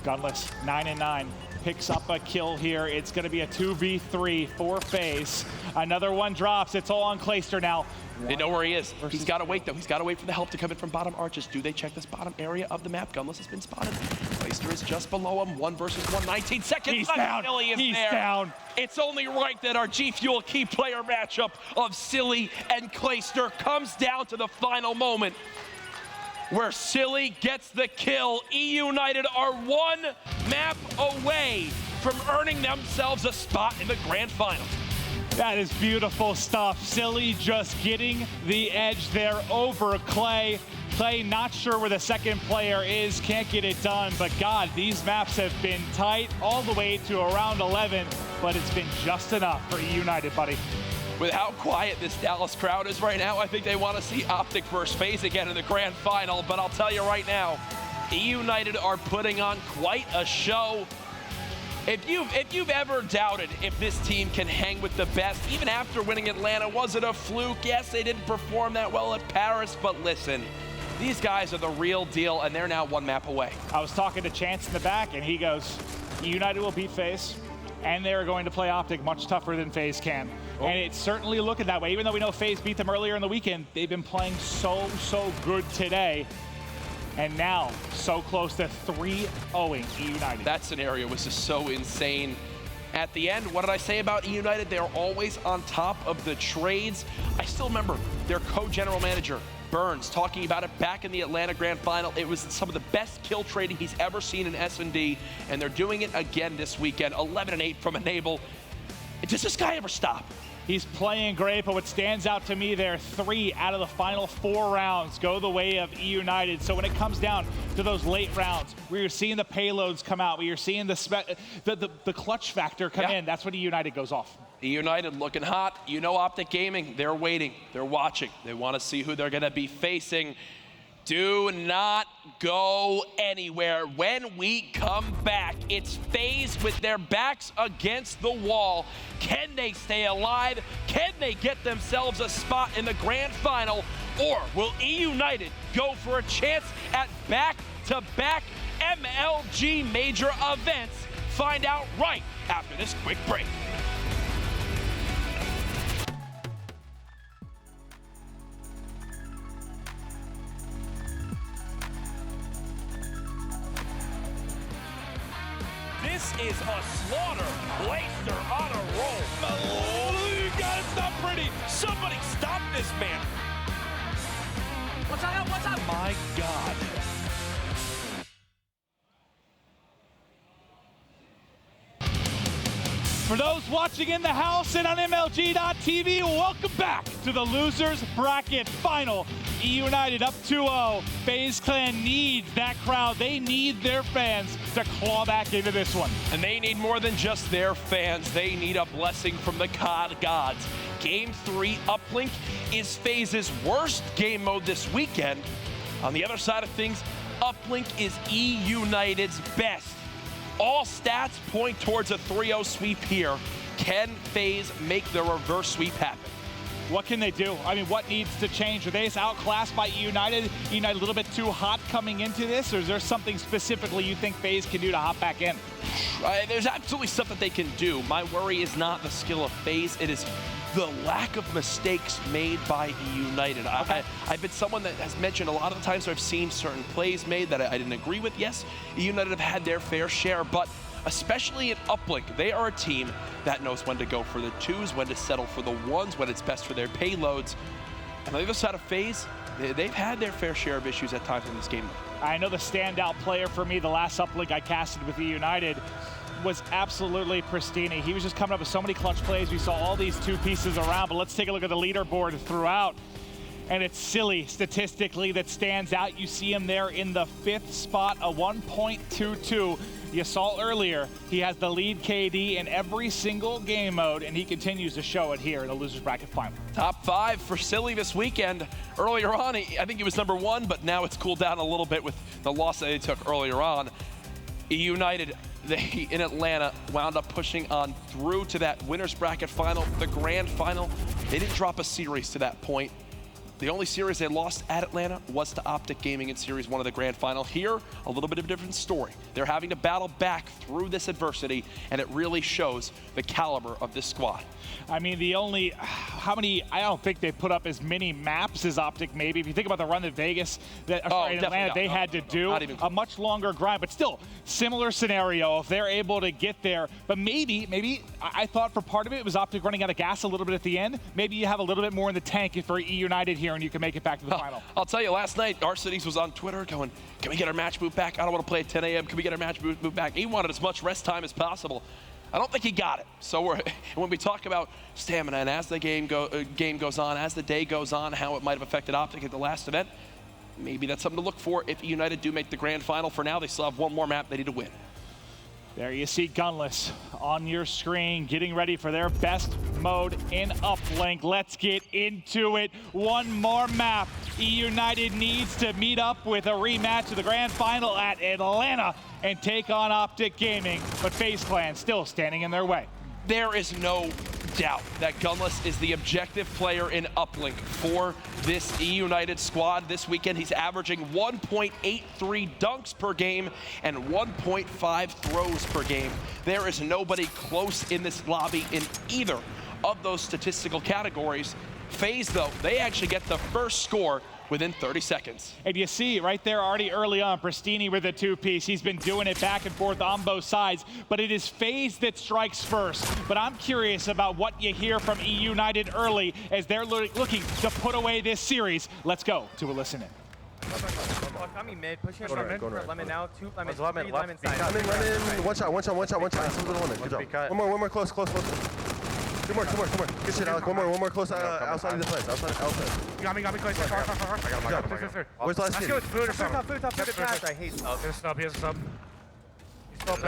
Gunless, 9-9. Picks up a kill here. It's gonna be a 2v3 for FaZe. Another one drops. It's all on Clayster now. They know where he is. He's got to wait, though. He's got to wait for the help to come in from bottom arches. Do they check this bottom area of the map? Gunless has been spotted. Clayster is just below him. 1 versus 1, 19 seconds. He's down. He's down. It's only right that our G Fuel key player matchup of Silly and Clayster comes down to the final moment where Silly gets the kill. eUnited are 1 map away from earning themselves a spot in the grand finals. That is beautiful stuff. Silly just getting the edge there over Clay. Clay not sure where the second player is, can't get it done, but God, these maps have been tight all the way to around 11, but it's been just enough for eUnited, buddy. With how quiet this Dallas crowd is right now, I think they want to see Optic versus FaZe again in the grand final, but I'll tell you right now, eUnited are putting on quite a show. If you've ever doubted if this team can hang with the best, even after winning Atlanta, was it a fluke? Yes, they didn't perform that well at Paris, but listen, these guys are the real deal, and they're now 1 map away. I was talking to Chance in the back, and he goes, eUnited will beat FaZe, and they're going to play Optic much tougher than FaZe can. Oh. And it's certainly looking that way. Even though we know FaZe beat them earlier in the weekend, they've been playing so good today. And now, so close to 3-0ing eUnited. That scenario was just so insane. At the end, what did I say about eUnited? They're always on top of the trades. I still remember their co-general manager, Burns, talking about it back in the Atlanta Grand Final. It was some of the best kill trading he's ever seen in S&D, and they're doing it again this weekend. 11-8 from Enable. Does this guy ever stop? He's playing great, but what stands out to me there, 3 out of the final 4 rounds go the way of eUnited. So when it comes down to those late rounds, where you're seeing the payloads come out, where you're seeing the clutch factor come in, that's when eUnited goes off. eUnited looking hot. You know Optic Gaming, they're waiting, they're watching. They want to see who they're going to be facing. Do not go anywhere. When we come back, it's FaZe with their backs against the wall. Can they stay alive? Can they get themselves a spot in the grand final? Or will eUnited go for a chance at back-to-back MLG major events? Find out right after this quick break. This is a slaughter. Clayster on a roll. Oh, you got it. It's not pretty. Somebody stop this man. What's up? What's up? My God. For those watching in the house and on MLG.TV, welcome back to the Losers Bracket Final. eUnited up 2-0. FaZe Clan needs that crowd. They need their fans to claw back into this one. And they need more than just their fans. They need a blessing from the COD gods. Game 3 Uplink is FaZe's worst game mode this weekend. On the other side of things, Uplink is eUnited's best. All stats point towards a 3-0 sweep here. Can FaZe make the reverse sweep happen? What can they do? I mean, what needs to change? Are they outclassed by eUnited? eUnited a little bit too hot coming into this, or is there something specifically you think FaZe can do to hop back in? There's absolutely stuff that they can do. My worry is not the skill of FaZe, it is the lack of mistakes made by eUnited. Okay. I've been someone that has mentioned a lot of the times I've seen certain plays made that I didn't agree with. Yes, eUnited have had their fair share, but especially in Uplink, they are a team that knows when to go for the 2s, when to settle for the 1s, when it's best for their payloads. And on the other side of FaZe, they've had their fair share of issues at times in this game. I know the standout player for me, the last Uplink I casted with eUnited, was absolutely Pristini. He was just coming up with so many clutch plays. We saw all these 2 pieces around, but let's take a look at the leaderboard throughout. And it's Silly statistically that stands out. You see him there in the 5th spot, a 1.22. You saw earlier, he has the lead KD in every single game mode, and he continues to show it here in the losers bracket final. Top 5 for Silly this weekend. Earlier on, I think he was number 1, but now it's cooled down a little bit with the loss that they took earlier on. eUnited, they in Atlanta wound up pushing on through to that winners bracket final, the grand final. They didn't drop a series to that point. The only series they lost at Atlanta was to Optic Gaming in Series 1 of the grand final. Here, a little bit of a different story. They're having to battle back through this adversity, and it really shows the caliber of this squad. I mean, I don't think they put up as many maps as Optic maybe. If you think about the run that Vegas, in Atlanta, they had to do a much longer grind, but still, similar scenario if they're able to get there. But maybe, I thought for part of it was Optic running out of gas a little bit at the end. Maybe you have a little bit more in the tank for eUnited here and you can make it back to the final. I'll tell you, last night, Arcides was on Twitter going, can we get our match move back? I don't want to play at 10 a.m. Can we get our match move back? He wanted as much rest time as possible. I don't think he got it. So when we talk about stamina and as the game goes on, as the day goes on, how it might have affected Optic at the last event, maybe that's something to look for if eUnited do make the grand final. For now, they still have one more map they need to win. There you see Gunless on your screen, getting ready for their best mode in uplink. Let's get into it. One more map. eUnited needs to meet up with a rematch of the grand final at Atlanta and take on Optic Gaming, but FaZe Clan still standing in their way. There is no doubt that Gunless is the objective player in uplink for this eUnited squad this weekend. He's averaging 1.83 dunks per game and 1.5 throws per game. There is nobody close in this lobby in either of those statistical categories. FaZe, though, they actually get the first score within 30 seconds. And you see right there already early on, Pristini with a 2-piece. He's been doing it back and forth on both sides, but it is FaZe that strikes first. But I'm curious about what you hear from eUnited early as they're looking to put away this series. Let's go to a listen in. Coming mid, pushing it from mid, lemon now, 2 lemon, 3 lemon lemon side. Lemon, one shot. Good job. One more close. Two more. Good shit, Alec. One more close outside of the place. Outside. You got me close. I got him. Where's the last kid? Top food, pass. I hate sub. Here's a sub.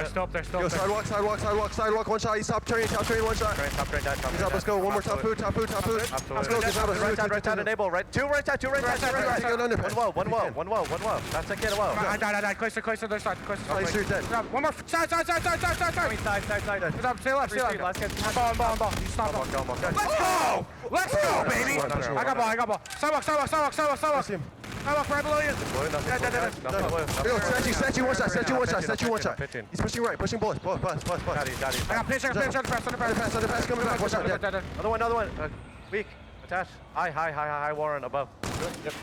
Stop there. Yo, sidewalk, one shot. He's top train, one shot. Top train, Good job, let's go. One more top food. Let's go, good job. Right side, enable. Two right side. One low. That's a kid, low. Die. Closer, other side. You're dead. One more. Side. Side. Stay left. Last kid. Ball. You stop. Let's go, baby. I got ball. Sidewalk. Sidewalk right below you. Yo, statue, one shot. He's pushing right, pushing bullets. Pass. I got pinch, Underpass, coming back. One shot, dead. Another one. Weak. Attach. High, Warren, above. Yep.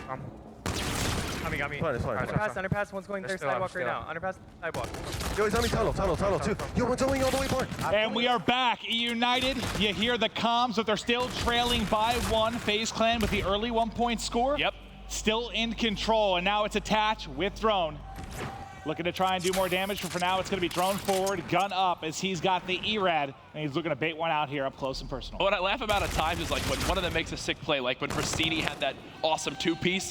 Got me. Underpass, one's going there, sidewalk right now. Underpass, sidewalk. Yo, he's on me, tunnel too. Yo, one's going all the way barn. And we are back. eUnited, you hear the comms, but they're still trailing by 1. FaZe Clan with the early 1-point score. Yep. Still in control, and now it's Attach with drone. Looking to try and do more damage, but for now it's going to be drone forward, gun up, as he's got the ERAD, and he's looking to bait one out here up close and personal. What I laugh about at times is like when one of them makes a sick play, like when Pristini had that awesome 2-piece.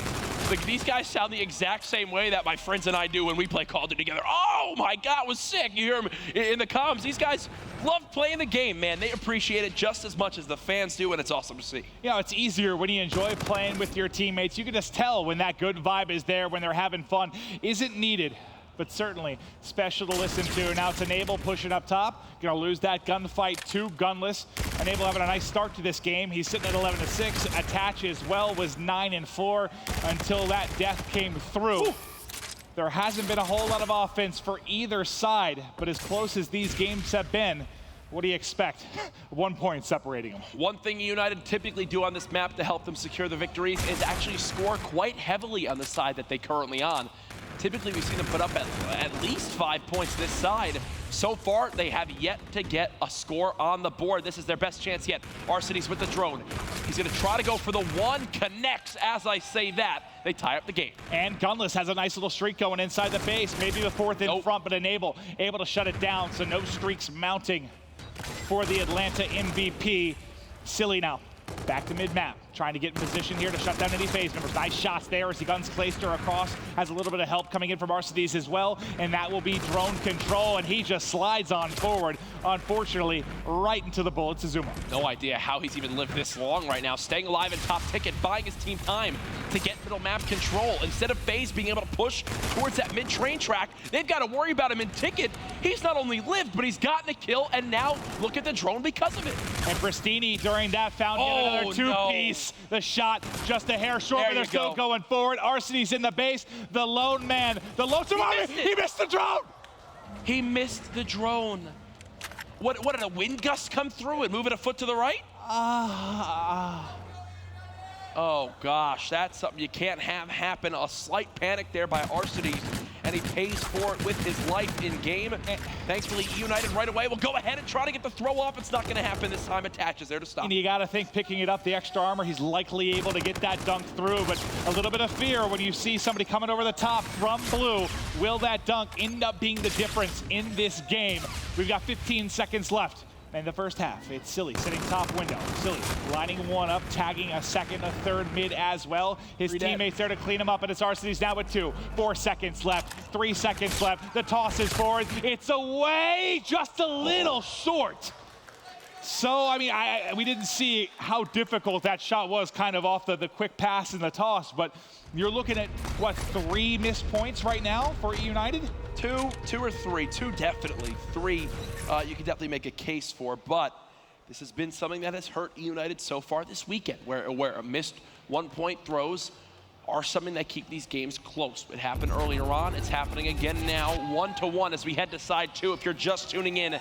Like these guys sound the exact same way that my friends and I do when we play Call of Duty together. Oh my God, it was sick. You hear them in the comms. These guys love playing the game, man. They appreciate it just as much as the fans do, and it's awesome to see. You know, it's easier when you enjoy playing with your teammates. You can just tell when that good vibe is there, when they're having fun. Isn't needed, but certainly special to listen to. Now it's Enable pushing up top. Gonna lose that gunfight to Gunless. Enable having a nice start to this game. He's sitting at 11-6. Attach as well was 9-4 until that death came through. Ooh. There hasn't been a whole lot of offense for either side, but as close as these games have been, what do you expect? 1 point separating them. One thing eUnited typically do on this map to help them secure the victories is actually score quite heavily on the side that they currently on. Typically, we've seen them put up at least 5 points this side. So far, they have yet to get a score on the board. This is their best chance yet. Arcides with the drone. He's going to try to go for the one. Connects as I say that. They tie up the game. And Gunless has a nice little streak going inside the base. Maybe the 4th in front, but able to shut it down. So no streaks mounting for the Atlanta MVP. Silly now. Back to mid-map, trying to get in position here to shut down any FaZe members. Nice shots there as he guns Clayster across. Has a little bit of help coming in from Arcades as well, and that will be drone control, and he just slides on forward, unfortunately, right into the bullets of Zuma. No idea how he's even lived this long right now. Staying alive in top ticket, buying his team time to get middle map control. Instead of FaZe being able to push towards that mid-train track, they've got to worry about him in ticket. He's not only lived, but he's gotten a kill, and now look at the drone because of it. And Pristini during that found yet another two-piece. No. The shot just a hair short, but they're still going forward. Arcades in the base. The lone man, the lone survivor, he missed the drone! He missed the drone. What did a wind gust come through and move it a foot to the right? Oh gosh, that's something you can't have happen. A slight panic there by Arcades, and he pays for it with his life in game. Thankfully, eUnited right away will go ahead and try to get the throw off. It's not going to happen this time. Attaches there to stop. And you got to think picking it up, the extra armor, he's likely able to get that dunk through, but a little bit of fear when you see somebody coming over the top from blue. Will that dunk end up being the difference in this game? We've got 15 seconds left. In the first half, it's Silly sitting top window. Silly lining one up, tagging a second, a third mid as well. His teammates there to clean him up, and it's Arcades now with 2. 4 seconds left, 3 seconds left. The toss is forward. It's away, just a little short. So, I mean, we didn't see how difficult that shot was kind of off the quick pass and the toss, but you're looking at, what, 3 missed points right now for eUnited? 2 or 3, 2 definitely. 3 you can definitely make a case for, but this has been something that has hurt eUnited so far this weekend, where missed 1-point throws are something that keep these games close. It happened earlier on, it's happening again now, 1-1 as we head to side 2. If you're just tuning in,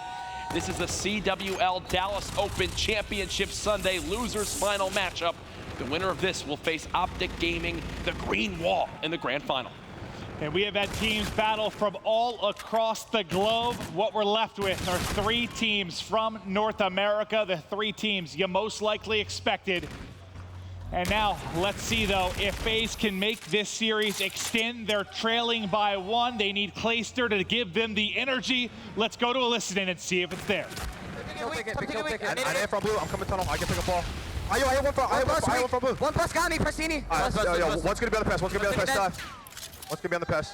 this is the CWL Dallas Open Championship Sunday losers final matchup. The winner of this will face Optic Gaming, the Green Wall, in the grand final. And we have had teams battle from all across the globe. What we're left with are 3 teams from North America, the 3 teams you most likely expected. And now, let's see though, if FaZe can make this series extend. They're trailing by 1. They need Clayster to give them the energy. Let's go to a listen and see if it's there. I hit from blue, I'm coming tunnel, I can pick a ball. I hit one from blue. 1 plus got me, Pristini. One's gonna be on the pass, one's gonna be on the pass. One's gonna be on the pass.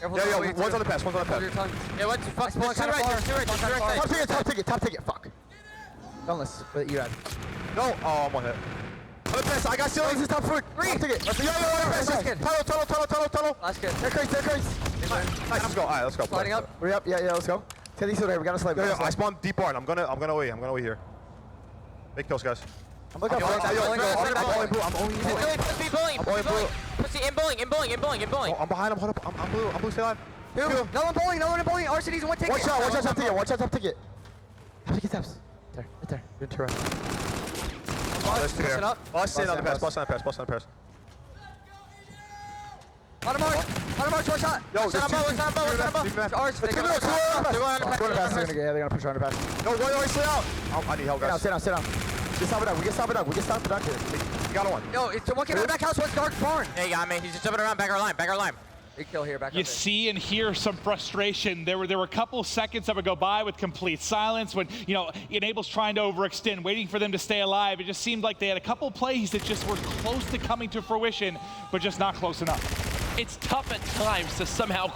One's on the pass, one's on the pass. Yeah, what's fuck? Two right. Top ticket, fuck. Dunless, but you had. No, oh, I'm one hit. On the pass, I got Silly, this is top foot. Top ticket. Tunnel. That's good. They're crazy. Nice, let's go, alright, let's go. Sliding up. Hurry up, yeah, let's go. Teddy still there, we gotta slide. I spawned deep barn, I'm gonna away here. Make kills, guys. I'm looking for I'm only blue. In bowling. I'm behind him, hold up. I'm blue, stay alive. No one bowling. Arcades, 1 ticket. Watch out, top ticket. Top ticket taps. There, right there. You're in 2 right. Oh, there's 2 here. Bust on the pass. On a march, 1 shot. Yo, Set on bow. They're gonna push on the pass. No, go stay out. I need help, guys. Sit down. We can stop it up here. We got one. Yo, it's one came out back house, 1's dark barn. Hey, got me. He's just jumping around, back our line. Big kill here, back You see and hear some frustration. There were a couple seconds that would go by with complete silence when, Enable's trying to overextend, waiting for them to stay alive. It just seemed like they had a couple plays that just were close to coming to fruition, but just not close enough. It's tough at times to somehow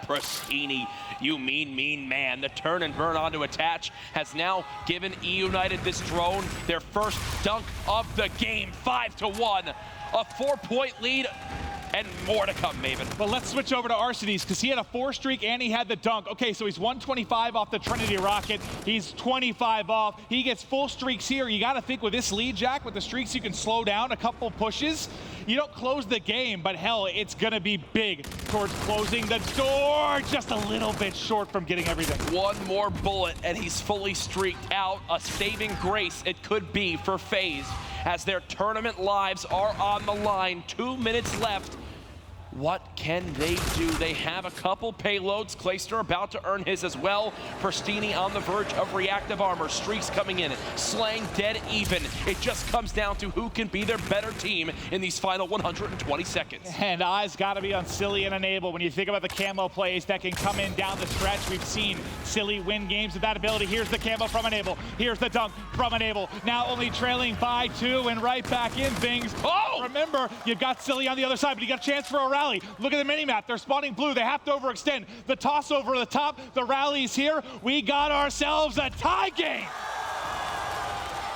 Pristini, you mean man. The turn and burn onto attach has now given eUnited this drone their first dunk of the game, 5-1. A 4-point lead. And more to come, Maven. But let's switch over to Arcades, because he had a 4 streak and he had the dunk. Okay, so he's 125 off the Trinity Rocket. He's 25 off. He gets full streaks here. You got to think with this lead, Jack, with the streaks, you can slow down a couple pushes. You don't close the game, but hell, it's going to be big towards closing the door. Just a little bit short from getting everything. 1 more bullet, and he's fully streaked out. A saving grace it could be for FaZe, as their tournament lives are on the line. 2 minutes left. What can they do? They have a couple payloads. Clayster about to earn his as well. Pristini on the verge of reactive armor. Streaks coming in, slaying dead even. It just comes down to who can be their better team in these final 120 seconds. And eyes got to be on Silly and Enable. When you think about the camo plays that can come in down the stretch, we've seen Silly win games with that ability. Here's the camo from Enable. Here's the dunk from Enable. Now only trailing by 2 and right back in things. Oh! Remember, you've got Silly on the other side, but you got a chance for a rally. Look at the mini-map. They're spawning blue. They have to overextend. The toss over the top. The rally's here. We got ourselves a tie game.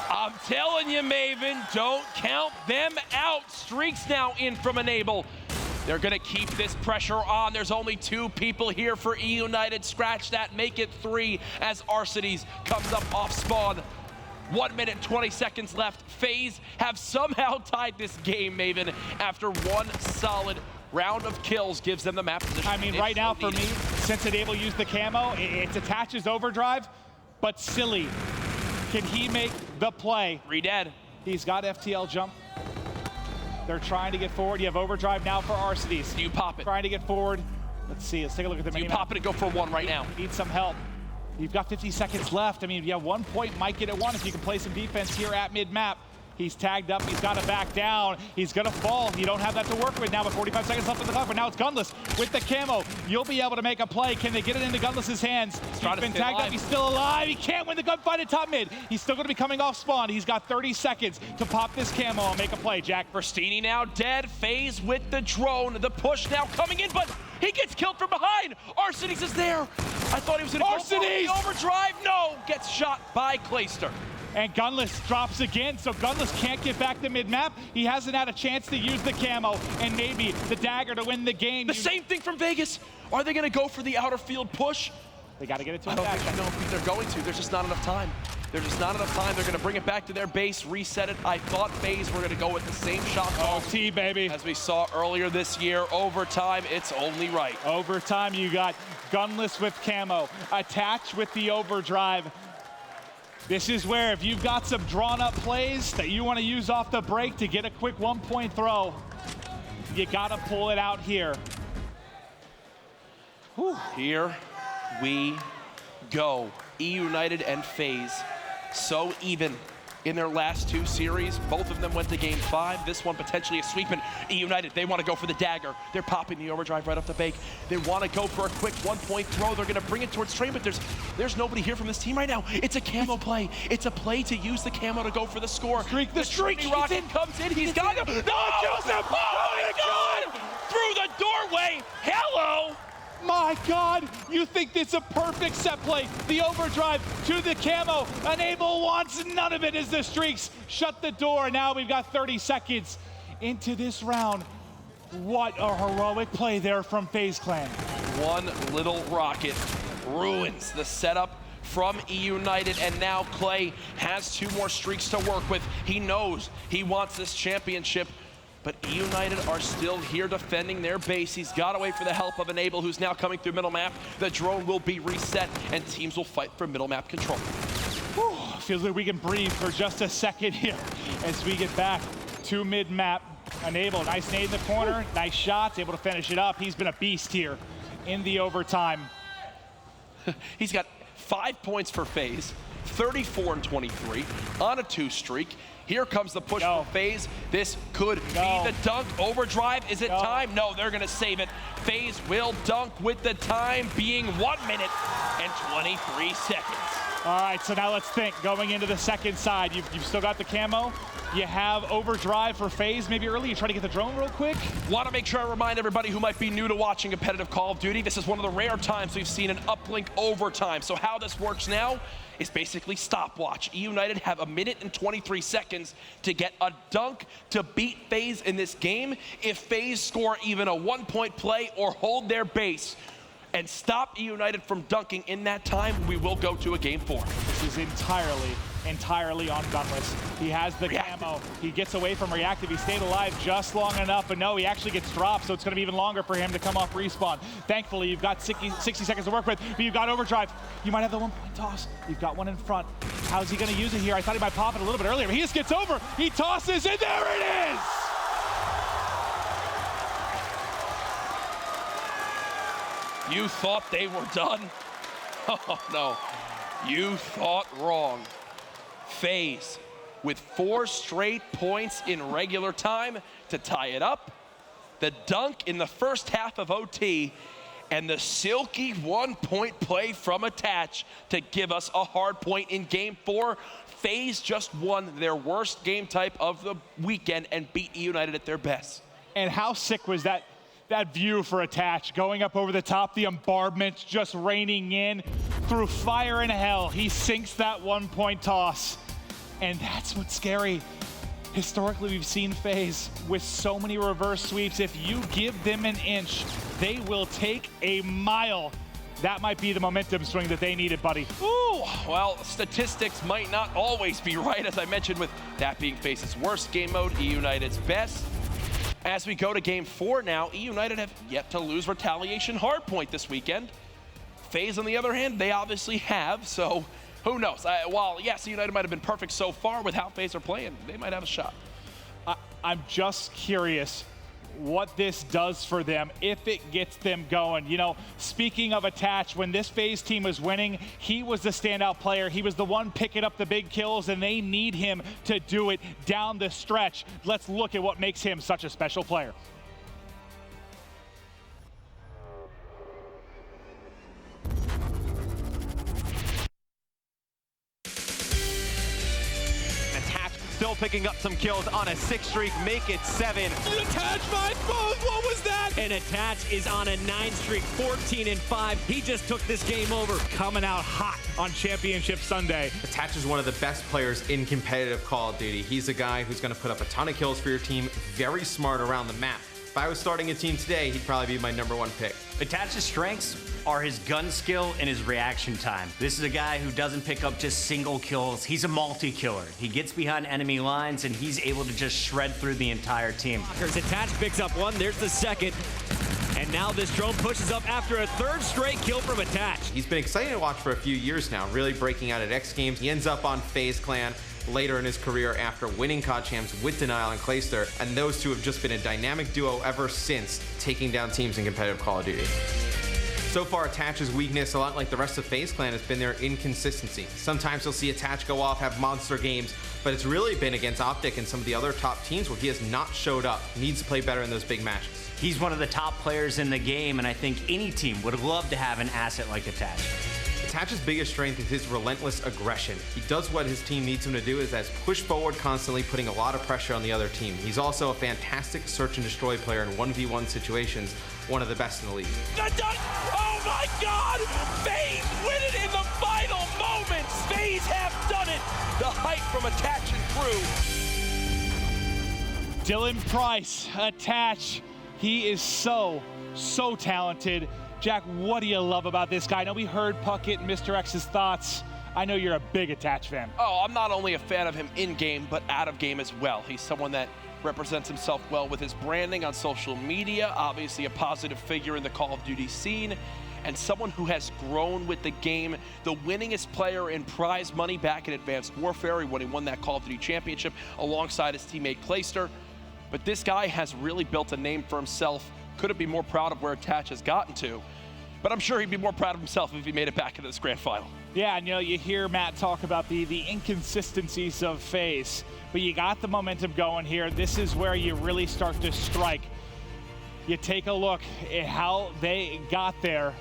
I'm telling you, Maven, don't count them out. Streaks now in from Enable. They're going to keep this pressure on. There's only 2 people here for eUnited. Scratch that, make it 3 as Arcides comes up off spawn. 1 minute, 20 seconds left. FaZe have somehow tied this game, Maven, after 1 solid round of kills gives them the map position. I mean, right now for me, since Enable used the camo, it attaches overdrive, but Silly, can he make the play? Re-dead. He's got FTL jump. They're trying to get forward. You have overdrive now for Arcides. Do you pop it? Trying to get forward. Let's see, let's take a look at the Do you mini-map. pop it and go for 1 right now? Need some help. You've got 50 seconds left. I mean, yeah, 1 point might get it 1 if you can play some defense here at mid-map. He's tagged up, he's got to back down. He's gonna fall. You don't have that to work with now, but 45 seconds left on the clock, but now it's Gunless with the camo. You'll be able to make a play. Can they get it into Gunless's hands? He's been tagged up, he's still alive. He can't win the gunfight at top mid. He's still gonna be coming off spawn. He's got 30 seconds to pop this camo and make a play, Jack. Pristini now dead. FaZe with the drone. The push now coming in, but he gets killed from behind. Arcides is there. I thought he was gonna go for the overdrive. No, gets shot by Clayster. And Gunless drops again, so Gunless can't get back to mid-map. He hasn't had a chance to use the camo and maybe the dagger to win the game. The same thing from Vegas. Are they going to go for the outer field push? They got to get it to I him don't back. think they're going to. There's just not enough time. There's just not enough time. They're going to bring it back to their base, reset it. I thought FaZe were going to go with the same shot call. OT, baby. As we saw earlier this year, overtime, it's only right. Overtime, you got Gunless with camo, attached with the overdrive. This is where if you've got some drawn up plays that you want to use off the break to get a quick 1 point throw, you got to pull it out here. Whew. Here we go. eUnited and FaZe, so even in their last 2 series. Both of them went to game 5. This one potentially a sweep, and eUnited, they want to go for the dagger. They're popping the overdrive right off the bake. They want to go for a quick 1 point throw. They're going to bring it towards Train, but there's nobody here from this team right now. It's a camo play. It's a play to use the camo to go for the score. The streak. Rocket comes in. He's got him. No! Joseph! Oh my God! Through the doorway. Hello! My God, you think it's a perfect set play. The overdrive to the camo. Enable wants none of it as the streaks shut the door. Now we've got 30 seconds into this round. What a heroic play there from FaZe Clan. One little rocket ruins the setup from eUnited, and now Clay has 2 more streaks to work with. He knows he wants this championship, but eUnited are still here defending their base. He's got to wait for the help of Enable, who's now coming through middle map. The drone will be reset, and teams will fight for middle map control. Whew, feels like we can breathe for just a second here as we get back to mid map. Enable, nice nade in the corner, nice shots, able to finish it up. He's been a beast here in the overtime. He's got 5 points for FaZe, 34 and 23 on a 2 streak. Here comes the push from FaZe. This could be the dunk. Overdrive, is it time? No, they're gonna save it. FaZe will dunk with the time being 1 minute and 23 seconds. All right, so now let's think, going into the second side, you've still got the camo. You have overdrive for FaZe. Maybe early, you try to get the drone real quick. Want to make sure I remind everybody who might be new to watching competitive Call of Duty, this is one of the rare times we've seen an uplink overtime. So how this works now is basically stopwatch. eUnited have 1 minute and 23 seconds to get a dunk to beat FaZe in this game. If FaZe score even a 1 point play or hold their base and stop eUnited from dunking in that time, we will go to a game 4. This is entirely on Gunless. He has the camo. He gets away from reactive. He stayed alive just long enough, but no, he actually gets dropped, so it's gonna be even longer for him to come off respawn. Thankfully, you've got 60 seconds to work with, but you've got overdrive. You might have the 1 point toss. You've got one in front. How's he gonna use it here? I thought he might pop it a little bit earlier, but he just gets over. He tosses, and there it is! You thought they were done? Oh, no. You thought wrong. FaZe with 4 straight points in regular time to tie it up. The dunk in the first half of OT, and the silky 1-point play from Attach to give us a hard point in Game 4. FaZe just won their worst game type of the weekend and beat eUnited at their best. And how sick was that view for Attach, going up over the top, the bombardment just raining in through fire and hell. He sinks that 1-point toss, and that's what's scary. Historically, we've seen FaZe with so many reverse sweeps. If you give them an inch, they will take a mile. That might be the momentum swing that they needed, buddy. Ooh, well, statistics might not always be right, as I mentioned, with that being FaZe's worst game mode, eUnited's best. As we go to Game 4 now, eUnited have yet to lose retaliation hardpoint this weekend. FaZe, on the other hand, they obviously have, so who knows? While, yes, eUnited might have been perfect so far with how FaZe are playing, they might have a shot. I'm just curious what this does for them if it gets them going. You know, speaking of Attach, when this FaZe team was winning, he was the standout player. He was the one picking up the big kills, and they need him to do it down the stretch. Let's look at what makes him such a special player. Still picking up some kills on a 6 streak, make it 7. Attach finds both. What was that? And Attach is on a 9 streak, 14-5. He just took this game over. Coming out hot on Championship Sunday. Attach is one of the best players in competitive Call of Duty. He's a guy who's going to put up a ton of kills for your team, very smart around the map. If I was starting a team today, he'd probably be my #1 pick. Attach's strengths are his gun skill and his reaction time. This is a guy who doesn't pick up just single kills. He's a multi-killer. He gets behind enemy lines, and he's able to just shred through the entire team. Attach picks up one. There's the second. And now this drone pushes up after a 3rd straight kill from Attach. He's been exciting to watch for a few years now, really breaking out at X Games. He ends up on FaZe Clan later in his career after winning COD champs with Denial and Clayster, and those two have just been a dynamic duo ever since, taking down teams in competitive Call of Duty. So far, Attach's weakness, a lot like the rest of FaZe Clan, has been their inconsistency. Sometimes you'll see Attach go off, have monster games, but it's really been against Optic and some of the other top teams where he has not showed up. He needs to play better in those big matches. He's one of the top players in the game, and I think any team would love to have an asset like Attach. Attach's biggest strength is his relentless aggression. He does what his team needs him to do, is push forward constantly, putting a lot of pressure on the other team. He's also a fantastic search and destroy player in 1v1 situations, one of the best in the league. Oh my God! FaZe win it in the final moments! FaZe have done it! The hype from Attach and crew. Dylan Price, Attach. He is so talented. Jack, what do you love about this guy? I know we heard Puckett and Mr. X's thoughts. I know you're a big Attach fan. Oh, I'm not only a fan of him in-game, but out of game as well. He's someone that represents himself well with his branding on social media, obviously a positive figure in the Call of Duty scene, and someone who has grown with the game, the winningest player in prize money back in Advanced Warfare when he won that Call of Duty championship alongside his teammate Clayster. But this guy has really built a name for himself. Couldn't be more proud of where Attach has gotten to. But I'm sure he'd be more proud of himself if he made it back into this grand final. Yeah, and you know, you hear Matt talk about the inconsistencies of FaZe, but you got the momentum going here. This is where you really start to strike. You take a look at how they got there.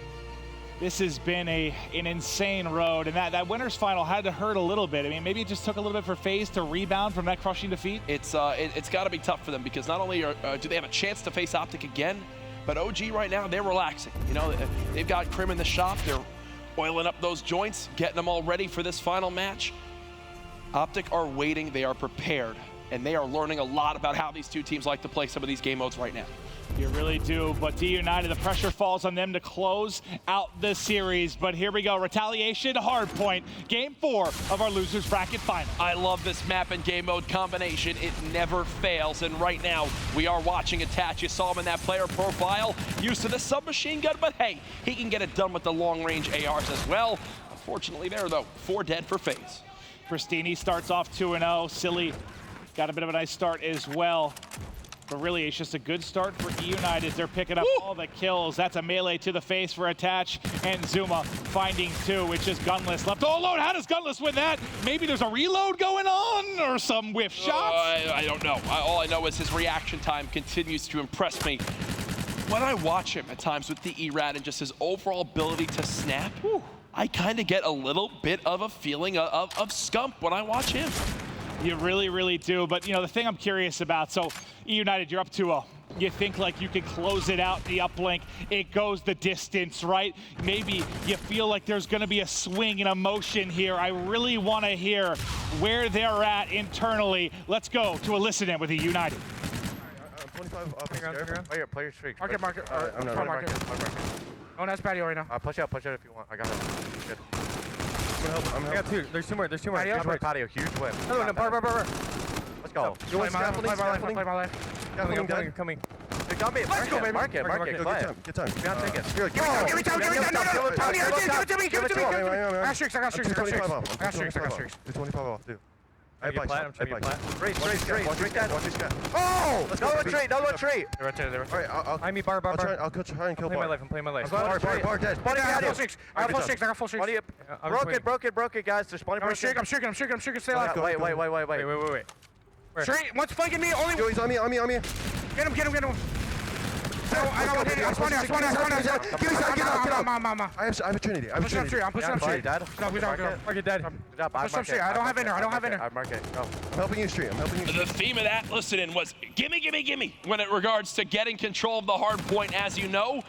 This has been an insane road, and that winner's final had to hurt a little bit. I mean, maybe it just took a little bit for FaZe to rebound from that crushing defeat. It's got to be tough for them, because not only do they have a chance to face Optic again, but OG right now, they're relaxing. You know, they've got Crim in the shop. They're oiling up those joints, getting them all ready for this final match. Optic are waiting. They are prepared. And they are learning a lot about how these two teams like to play some of these game modes right now. You really do, but eUnited, the pressure falls on them to close out the series. But here we go, retaliation, hard point, Game 4 of our losers bracket final. I love this map and game mode combination. It never fails, and right now we are watching Attach. You saw him in that player profile, used to the submachine gun, but hey, he can get it done with the long-range ARs as well. Unfortunately there, though, 4 dead for FaZe. Pristini starts off 2-0. Silly got a bit of a nice start as well. But really, it's just a good start for eUnited. They're picking up all the kills. That's a melee to the face for Attach, and Zuma finding 2, which is Gunless left all alone. How does Gunless win that? Maybe there's a reload going on, or some whiff shots? I don't know. All I know is his reaction time continues to impress me. When I watch him at times with the ERAD and just his overall ability to snap, I kind of get a little bit of a feeling of scump when I watch him. You really, really do. But, you know, the thing I'm curious about, so eUnited, you're up 2-0. You think like you can close it out in the uplink. It goes the distance, right? Maybe you feel like there's going to be a swing and a motion here. I really want to hear where they're at internally. Let's go to a listen-in with eUnited. 25 up here. Player streak. Market. I'm not market. Oh, that's patio right now. Push out if you want. I got it. Good. I got 2. There's 2 more. Patio. Huge whip. No. Bar. Let's go. You want scaffolding? Coming. They got me. Let's go, baby. Market. Get time. Give me time. Give it to me. I got streaks. I got streaks. 25 off, dude. I have plat. Straight. Oh! Let's go. Another one tree. All right, I'll me bar. I'll try and kill bar. I'm playing my life. Bar dead. I got full streaks. Broken, guys. There's plenty of I'm shaking. Stay alive. Wait. Straight. One's flanking me. Only. Yo, he's on me. Get him. I got one hit. I spawned out. I have a Trinity. I'm pushing up tree. Dead. No, we don't go. Market dead. Push up tree. I don't have in there. I mark it. Go. I'm helping you stream. The theme of that listening was gimme when it regards to getting control of the hard point. As you know,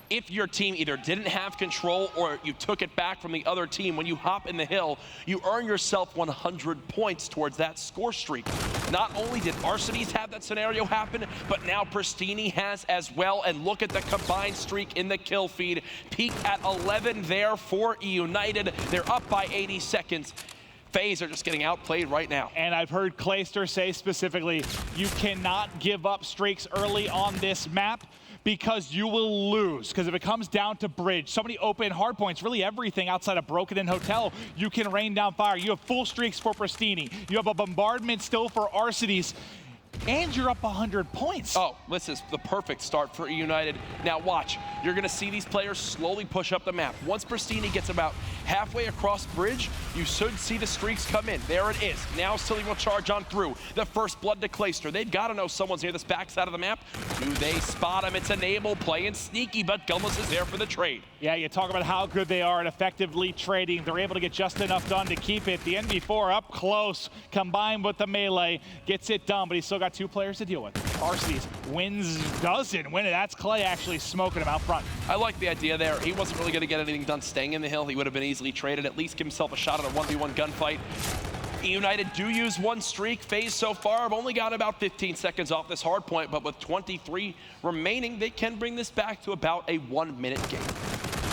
if your team either didn't have control or you took it back from the other team, when you hop in the hill, you earn yourself 100 points towards that score streak. Not only did Arcades have that scenario happen, but now Pristini has as well. And look at the combined streak in the kill feed. Peak at 11 there for eUnited. They're up by 80 seconds. FaZe are just getting outplayed right now. And I've heard Clayster say specifically, you cannot give up streaks early on this map, because you will lose. Because if it comes down to bridge, so many open hard points, really everything outside of Broken and Hotel, you can rain down fire. You have full streaks for Pristini. You have a bombardment still for Arcades. And you're up 100 points. Oh, this is the perfect start for eUnited. Now watch, you're gonna see these players slowly push up the map. Once Pristini gets about halfway across bridge, you should see the streaks come in. There it is. Now Silly will charge on through. The first blood to Clayster. They've gotta know someone's near this backside of the map. Do they spot him? It's Enable playing sneaky, but Gunless is there for the trade. Yeah, you talk about how good they are at effectively trading. They're able to get just enough done to keep it. The NV4 up close, combined with the melee, gets it done, but he's still got 2 players to deal with. Arcades doesn't win it. That's Clay actually smoking him out front. I like the idea there. He wasn't really going to get anything done staying in the hill. He would have been easily traded, at least give himself a shot at a 1v1 gunfight. eUnited do use 1 streak. FaZe so far have only got about 15 seconds off this hard point, but with 23 remaining, they can bring this back to about a 1-minute game.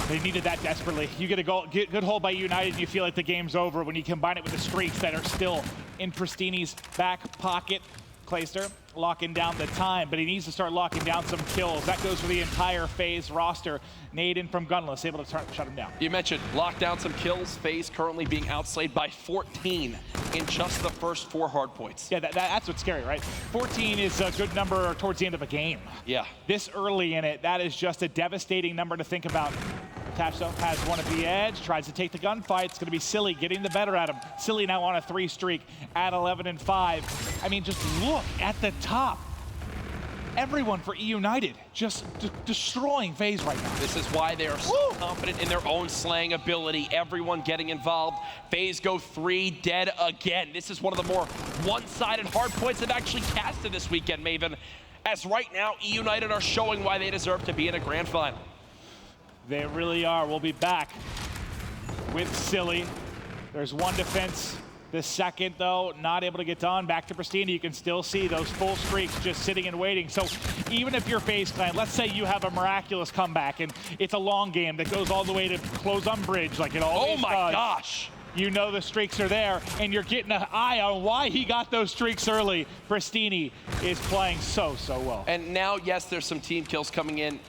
They needed that desperately. You get a goal, good hold by eUnited, and you feel like the game's over when you combine it with the streaks that are still in Pristini's back pocket. Clayster locking down the time, but he needs to start locking down some kills. That goes for the entire FaZe roster. Naden from Gunless able to shut him down. You mentioned lock down some kills. FaZe currently being outslayed by 14 in just the first 4 hard points. Yeah, that's what's scary, right? 14 is a good number towards the end of a game. Yeah. This early in it, that is just a devastating number to think about. Tapso has one at the edge, tries to take the gunfight. It's going to be Silly getting the better at him. Silly now on a 3 streak at 11-5. I mean, just look at the top. Everyone for eUnited just destroying FaZe right now. This is why they are so confident in their own slaying ability. Everyone getting involved. FaZe go 3 dead again. This is one of the more one-sided hard points they've actually casted this weekend, Maven. As right now, eUnited are showing why they deserve to be in a grand final. They really are. We'll be back with Silly. There's 1 defense. The second, though, not able to get done. Back to Pristini. You can still see those full streaks just sitting and waiting. So even if you're FaZe clan, let's say you have a miraculous comeback and it's a long game that goes all the way to close on bridge like it always does. Oh my gosh. You know the streaks are there, and you're getting an eye on why he got those streaks early. Pristini is playing so well. And now, yes, there's some team kills coming in.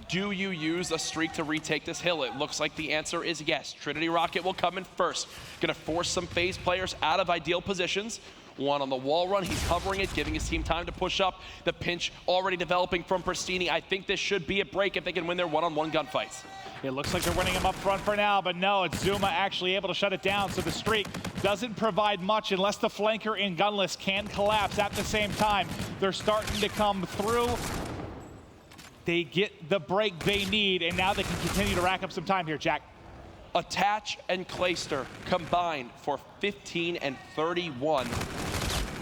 Do you use a streak to retake this hill? It looks like the answer is yes. Trinity Rocket will come in first. Gonna force some FaZe players out of ideal positions. one on the wall run. He's hovering it, giving his team time to push up. The pinch already developing from Pristini. I think this should be a break if they can win their one-on-one gunfights. It looks like they're winning him up front for now, but no, it's Zuma actually able to shut it down, so the streak doesn't provide much unless the flanker in Gunless can collapse at the same time. They're starting to come through. They get the break they need, and now they can continue to rack up some time here, Jack. Attach and Clayster combined for 15 and 31.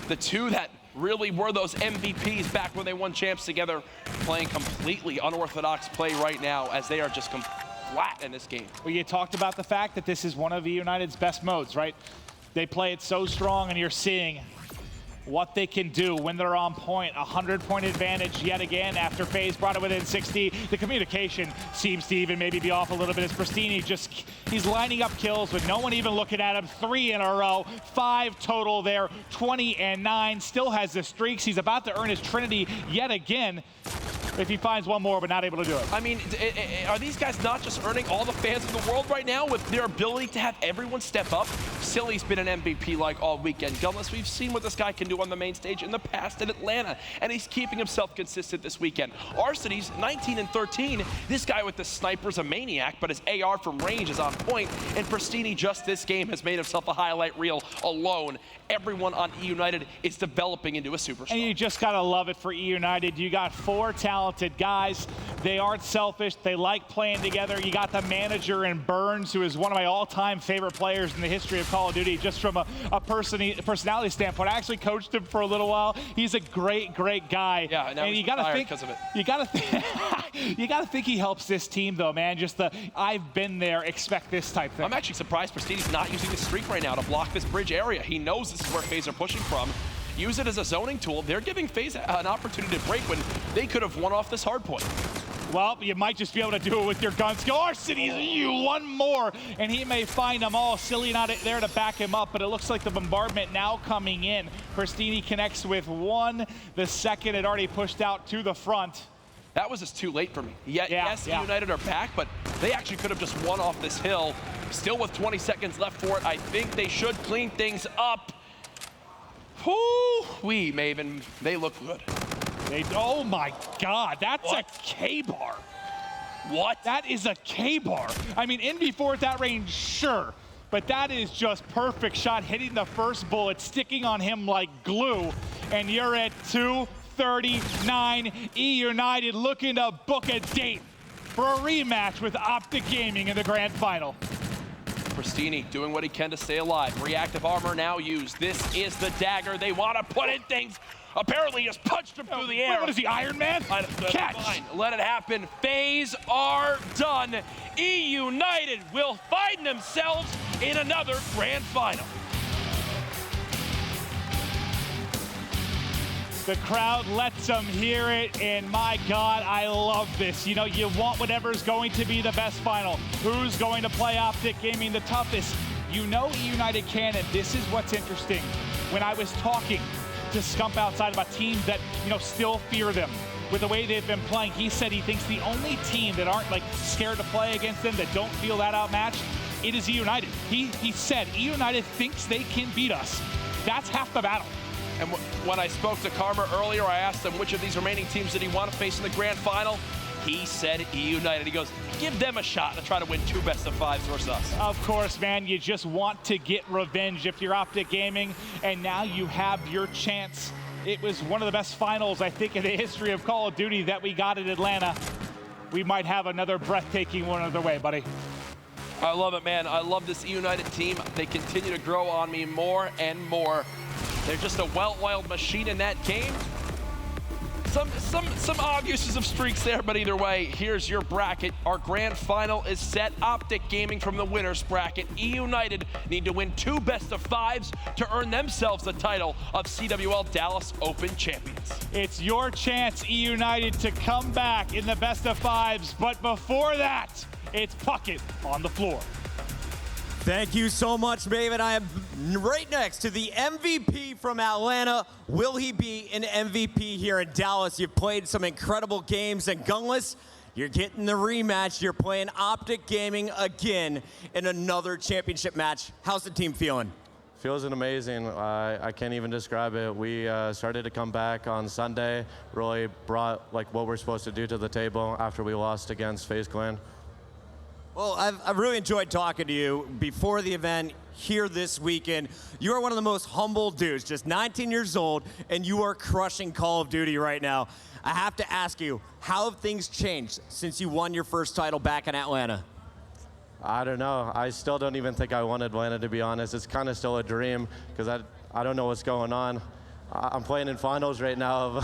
The two that really were those MVPs back when they won champs together, playing completely unorthodox play right now as they are just flat in this game. Well, you talked about the fact that this is one of eUnited's best modes, right? They play it so strong, and you're seeing what they can do when they're on point. 100-point advantage yet again after FaZe brought it within 60. The communication seems to even maybe be off a little bit as Pristini he's lining up kills with no one even looking at him. 3 in a row, 5 total there, 20 and 9. Still has the streaks. He's about to earn his Trinity yet again if he finds one more, but not able to do it. I mean, are these guys not just earning all the fans in the world right now with their ability to have everyone step up? Silly's been an MVP like all weekend. Gunless, we've seen what this guy can do on the main stage in the past in Atlanta, and he's keeping himself consistent this weekend. Arseny's 19 and 13. This guy with the sniper's a maniac, but his AR from range is on point, and Pristini just this game has made himself a highlight reel alone. Everyone on eUnited is developing into a superstar. And you just gotta love it for eUnited. You got 4 talented guys. They aren't selfish. They like playing together. You got the manager in Burns, who is one of my all-time favorite players in the history of Call of Duty, just from a personality standpoint. I actually coached him for a little while. He's a great, great guy. Yeah, and you gotta think because of it. You gotta think he helps this team, though, man. Just the I've been there, expect this type thing. I'm actually surprised Pristini's not using the streak right now to block this bridge area. He knows this is where FaZe are pushing from. Use it as a zoning tool. They're giving FaZe an opportunity to break when they could have won off this hard point. Well, you might just be able to do it with your gun skill. Arseny's you one more, and he may find them all. Silly not there to back him up, but it looks like the bombardment now coming in. Pristini connects with 1. The second had already pushed out to the front. That was just too late for me. Yes, eUnited are back, but they actually could have just won off this hill. Still with 20 seconds left for it. I think they should clean things up. Whoo-wee, Maven. They look good. Oh my God, that's a K-bar. What? That is a K-bar. I mean, in before at that range, sure. But that is just perfect shot, hitting the first bullet, sticking on him like glue. And you're at 2:39. eUnited looking to book a date for a rematch with Optic Gaming in the grand final. Pristini doing what he can to stay alive. Reactive armor now used. This is the dagger they want to put in things. Apparently just punched him through the air. Wait, what is he, Iron Man? Catch! Fine. Let it happen. FaZe are done. eUnited will find themselves in another grand final. The crowd lets them hear it, and my God, I love this. You know, you want whatever's going to be the best final. Who's going to play Optic Gaming the toughest? You know eUnited can, and this is what's interesting. When I was talking to Scump outside about teams that, you know, still fear them with the way they've been playing, he said he thinks the only team that aren't, like, scared to play against them, that don't feel that outmatched, it is eUnited. He said eUnited thinks they can beat us. That's half the battle. And when I spoke to Karma earlier, I asked him which of these remaining teams did he want to face in the grand final. He said eUnited. He goes, give them a shot to try to win 2 best-of-5s versus us. Of course, man. You just want to get revenge if you're Optic Gaming, and now you have your chance. It was one of the best finals, I think, in the history of Call of Duty that we got in Atlanta. We might have another breathtaking one other way, buddy. I love it, man. I love this eUnited team. They continue to grow on me more and more. They're just a well-oiled machine in that game. Some odd uses of streaks there, but either way, here's your bracket. Our grand final is set. Optic Gaming from the winner's bracket. eUnited need to win 2 best-of-5s to earn themselves the title of CWL Dallas Open Champions. It's your chance, eUnited, to come back in the best-of-5s, but before that, it's Puckett on the floor. Thank you so much, Maven. I am right next to the MVP from Atlanta. Will he be an MVP here in Dallas? You've played some incredible games, and Gunless, you're getting the rematch. You're playing Optic Gaming again in another championship match. How's the team feeling? Feels amazing. I can't even describe it. We started to come back on Sunday, really brought like what we're supposed to do to the table after we lost against FaZe Clan. Well, I've really enjoyed talking to you before the event, here this weekend. You are one of the most humble dudes, just 19 years old, and you are crushing Call of Duty right now. I have to ask you, how have things changed since you won your first title back in Atlanta? I don't know. I still don't even think I won Atlanta, to be honest. It's kind of still a dream because I don't know what's going on. I'm playing in finals right now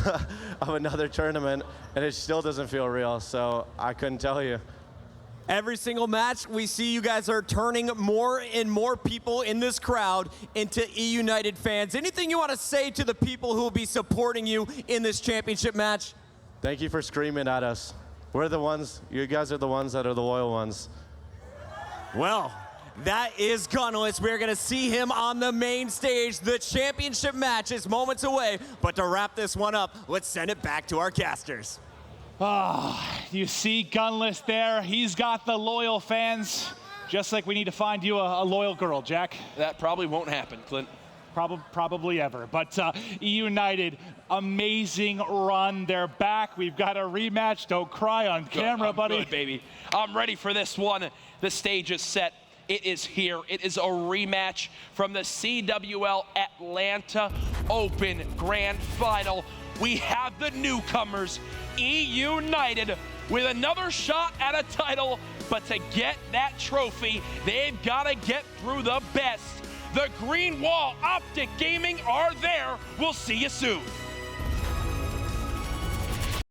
of another tournament, and it still doesn't feel real, so I couldn't tell you. Every single match, we see you guys are turning more and more people in this crowd into eUnited fans. Anything you want to say to the people who will be supporting you in this championship match? Thank you for screaming at us. We're the ones, you guys are the ones that are the loyal ones. Well, that is Gunless. We're going to see him on the main stage. The championship match is moments away. But to wrap this one up, let's send it back to our casters. You see Gunless there. He's got the loyal fans. Just like we need to find you a loyal girl, Jack. That probably won't happen, Clint. Probably ever. But eUnited, amazing run. They're back. We've got a rematch. Don't cry on camera, buddy. Good, baby. I'm ready for this one. The stage is set. It is here. It is a rematch from the CWL Atlanta Open Grand Final. We have the newcomers, eUnited, with another shot at a title. But to get that trophy, they've got to get through the best. The Green Wall Optic Gaming are there. We'll see you soon.